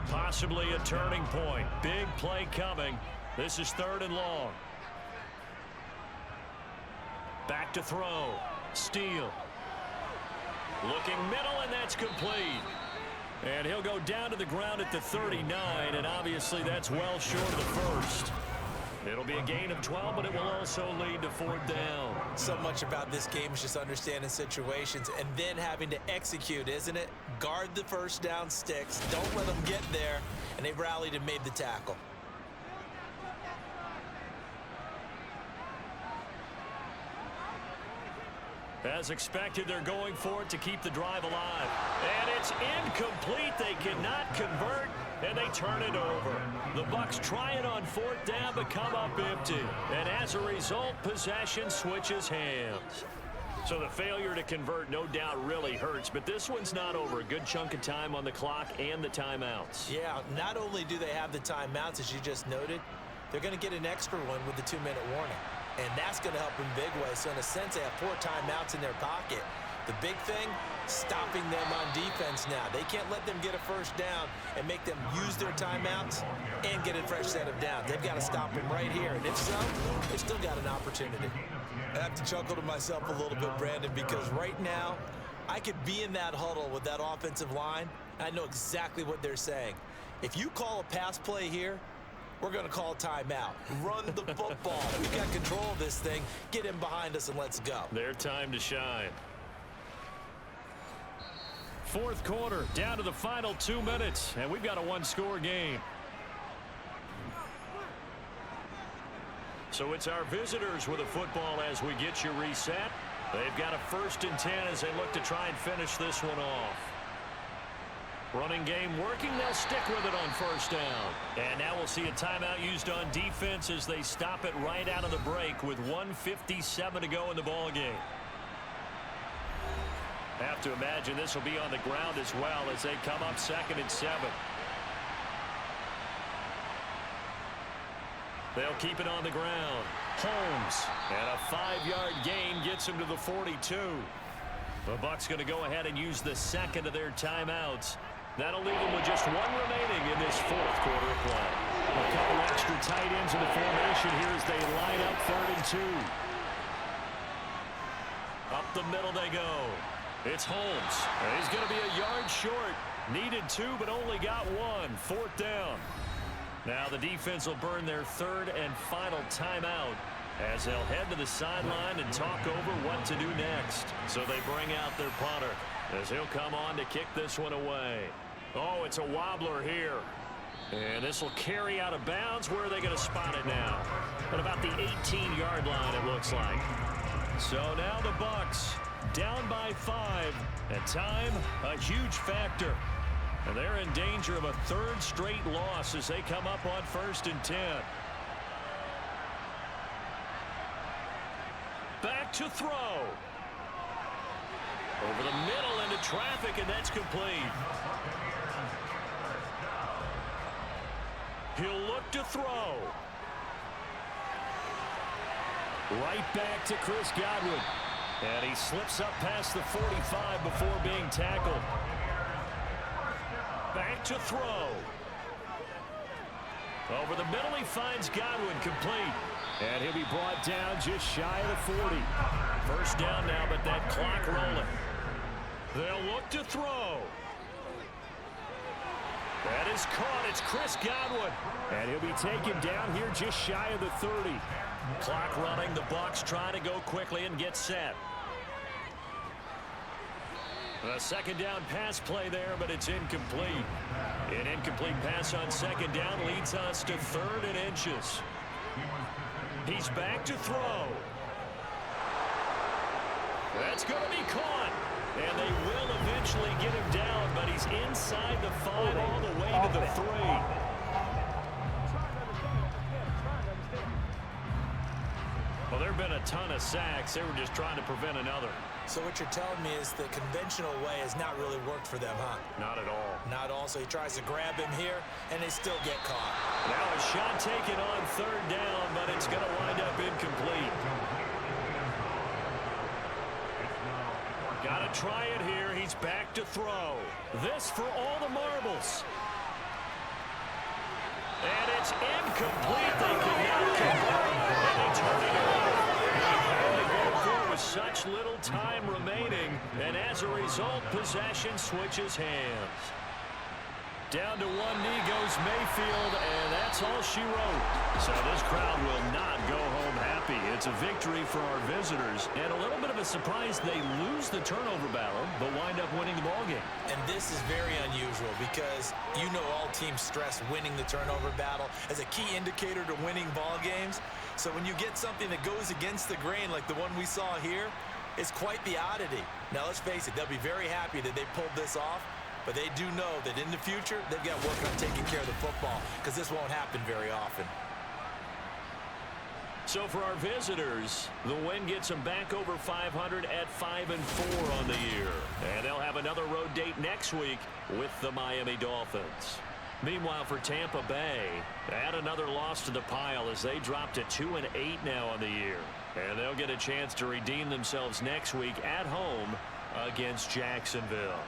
Possibly a turning point. Big play coming. This is 3rd and long. Back to throw. Steele. Looking middle, and that's complete. And he'll go down to the ground at the 39, and obviously that's well short of the first. It'll be a gain of 12, but it will also lead to 4th down. So much about this game is just understanding situations and then having to execute, isn't it? Guard the first down sticks. Don't let them get there. And they rallied and made the tackle. As expected, they're going for it to keep the drive alive. And it's incomplete. They cannot convert, and they turn it over. The Bucs try it on 4th down, but come up empty. And as a result, possession switches hands. So the failure to convert no doubt really hurts, but this one's not over. A good chunk of time on the clock and the timeouts. Yeah, not only do they have the timeouts, as you just noted, they're going to get an extra one with the 2-minute warning. And that's going to help in big ways. So in a sense, they have 4 timeouts in their pocket. The big thing, stopping them on defense now. They can't let them get a first down and make them use their timeouts and get a fresh set of downs. They've got to stop them right here. And if so, they've still got an opportunity. I have to chuckle to myself a little bit, Brandon, because right now, I could be in that huddle with that offensive line. I know exactly what they're saying. If you call a pass play here, we're going to call a timeout. Run the football. We've got control of this thing. Get him behind us and let's go. Their time to shine. 4th quarter, down to the final 2 minutes, and we've got a 1-score game. So it's our visitors with a football as we get you reset. They've got a 1st and 10 as they look to try and finish this one off. Running game working. They'll stick with it on 1st down. And now we'll see a timeout used on defense as they stop it right out of the break with 1:57 to go in the ball game. Have to imagine this will be on the ground as well as they come up 2nd and 7. They'll keep it on the ground. Holmes, and a 5-yard gain gets him to the 42. The Bucs going to go ahead and use the 2nd of their timeouts. That'll leave them with just 1 remaining in this 4th quarter of play. A couple extra tight ends in the formation here as they line up 3rd and 2. Up the middle they go. It's Holmes. He's going to be a yard short. Needed 2, but only got 1. 4th down. Now the defense will burn their 3rd and final timeout as they'll head to the sideline and talk over what to do next. So they bring out their punter as he'll come on to kick this one away. Oh, it's a wobbler here. And this will carry out of bounds. Where are they going to spot it now? At about the 18-yard line, it looks like. So now the Bucs down by 5. And time, a huge factor. And they're in danger of a 3rd straight loss as they come up on 1st and 10. Back to throw. Over the middle into traffic, and that's complete. He'll look to throw. Right back to Chris Godwin. And he slips up past the 45 before being tackled. Back to throw. Over the middle, he finds Godwin, complete. And he'll be brought down just shy of the 40. 1st down now, but that clock rolling. They'll look to throw. That is caught. It's Chris Godwin. And he'll be taken down here just shy of the 30. Clock running. The Bucs trying to go quickly and get set. A 2nd down pass play there, but it's incomplete. An incomplete pass on 2nd down leads us to 3rd and inches. He's back to throw. That's going to be caught. And they will eventually get him down, but he's inside the 5 all the way to the 3. Well, there have been a ton of sacks. They were just trying to prevent another. So what you're telling me is the conventional way has not really worked for them, huh? Not at all. Not all. So he tries to grab him here, and they still get caught. Now a shot taken on 3rd down, but it's going to wind up incomplete. Got to try it here. He's back to throw. This for all the marbles. And it's incomplete. They cannot convert, and they turn it over. They go through with such little time remaining, and as a result, possession switches hands. Down to one knee goes Mayfield, and that's all she wrote. So this crowd will not go home happy. It's a victory for our visitors, and a little bit of a surprise they lose the turnover battle, but wind up winning the ballgame. And this is very unusual because you know all teams stress winning the turnover battle as a key indicator to winning ball games. So when you get something that goes against the grain like the one we saw here, it's quite the oddity. Now let's face it, they'll be very happy that they pulled this off, but they do know that in the future, they've got to work on taking care of the football because this won't happen very often. So for our visitors, the win gets them back over 500 at 5-4 on the year. And they'll have another road date next week with the Miami Dolphins. Meanwhile, for Tampa Bay, add another loss to the pile as they drop to 2-8 now on the year. And they'll get a chance to redeem themselves next week at home against Jacksonville.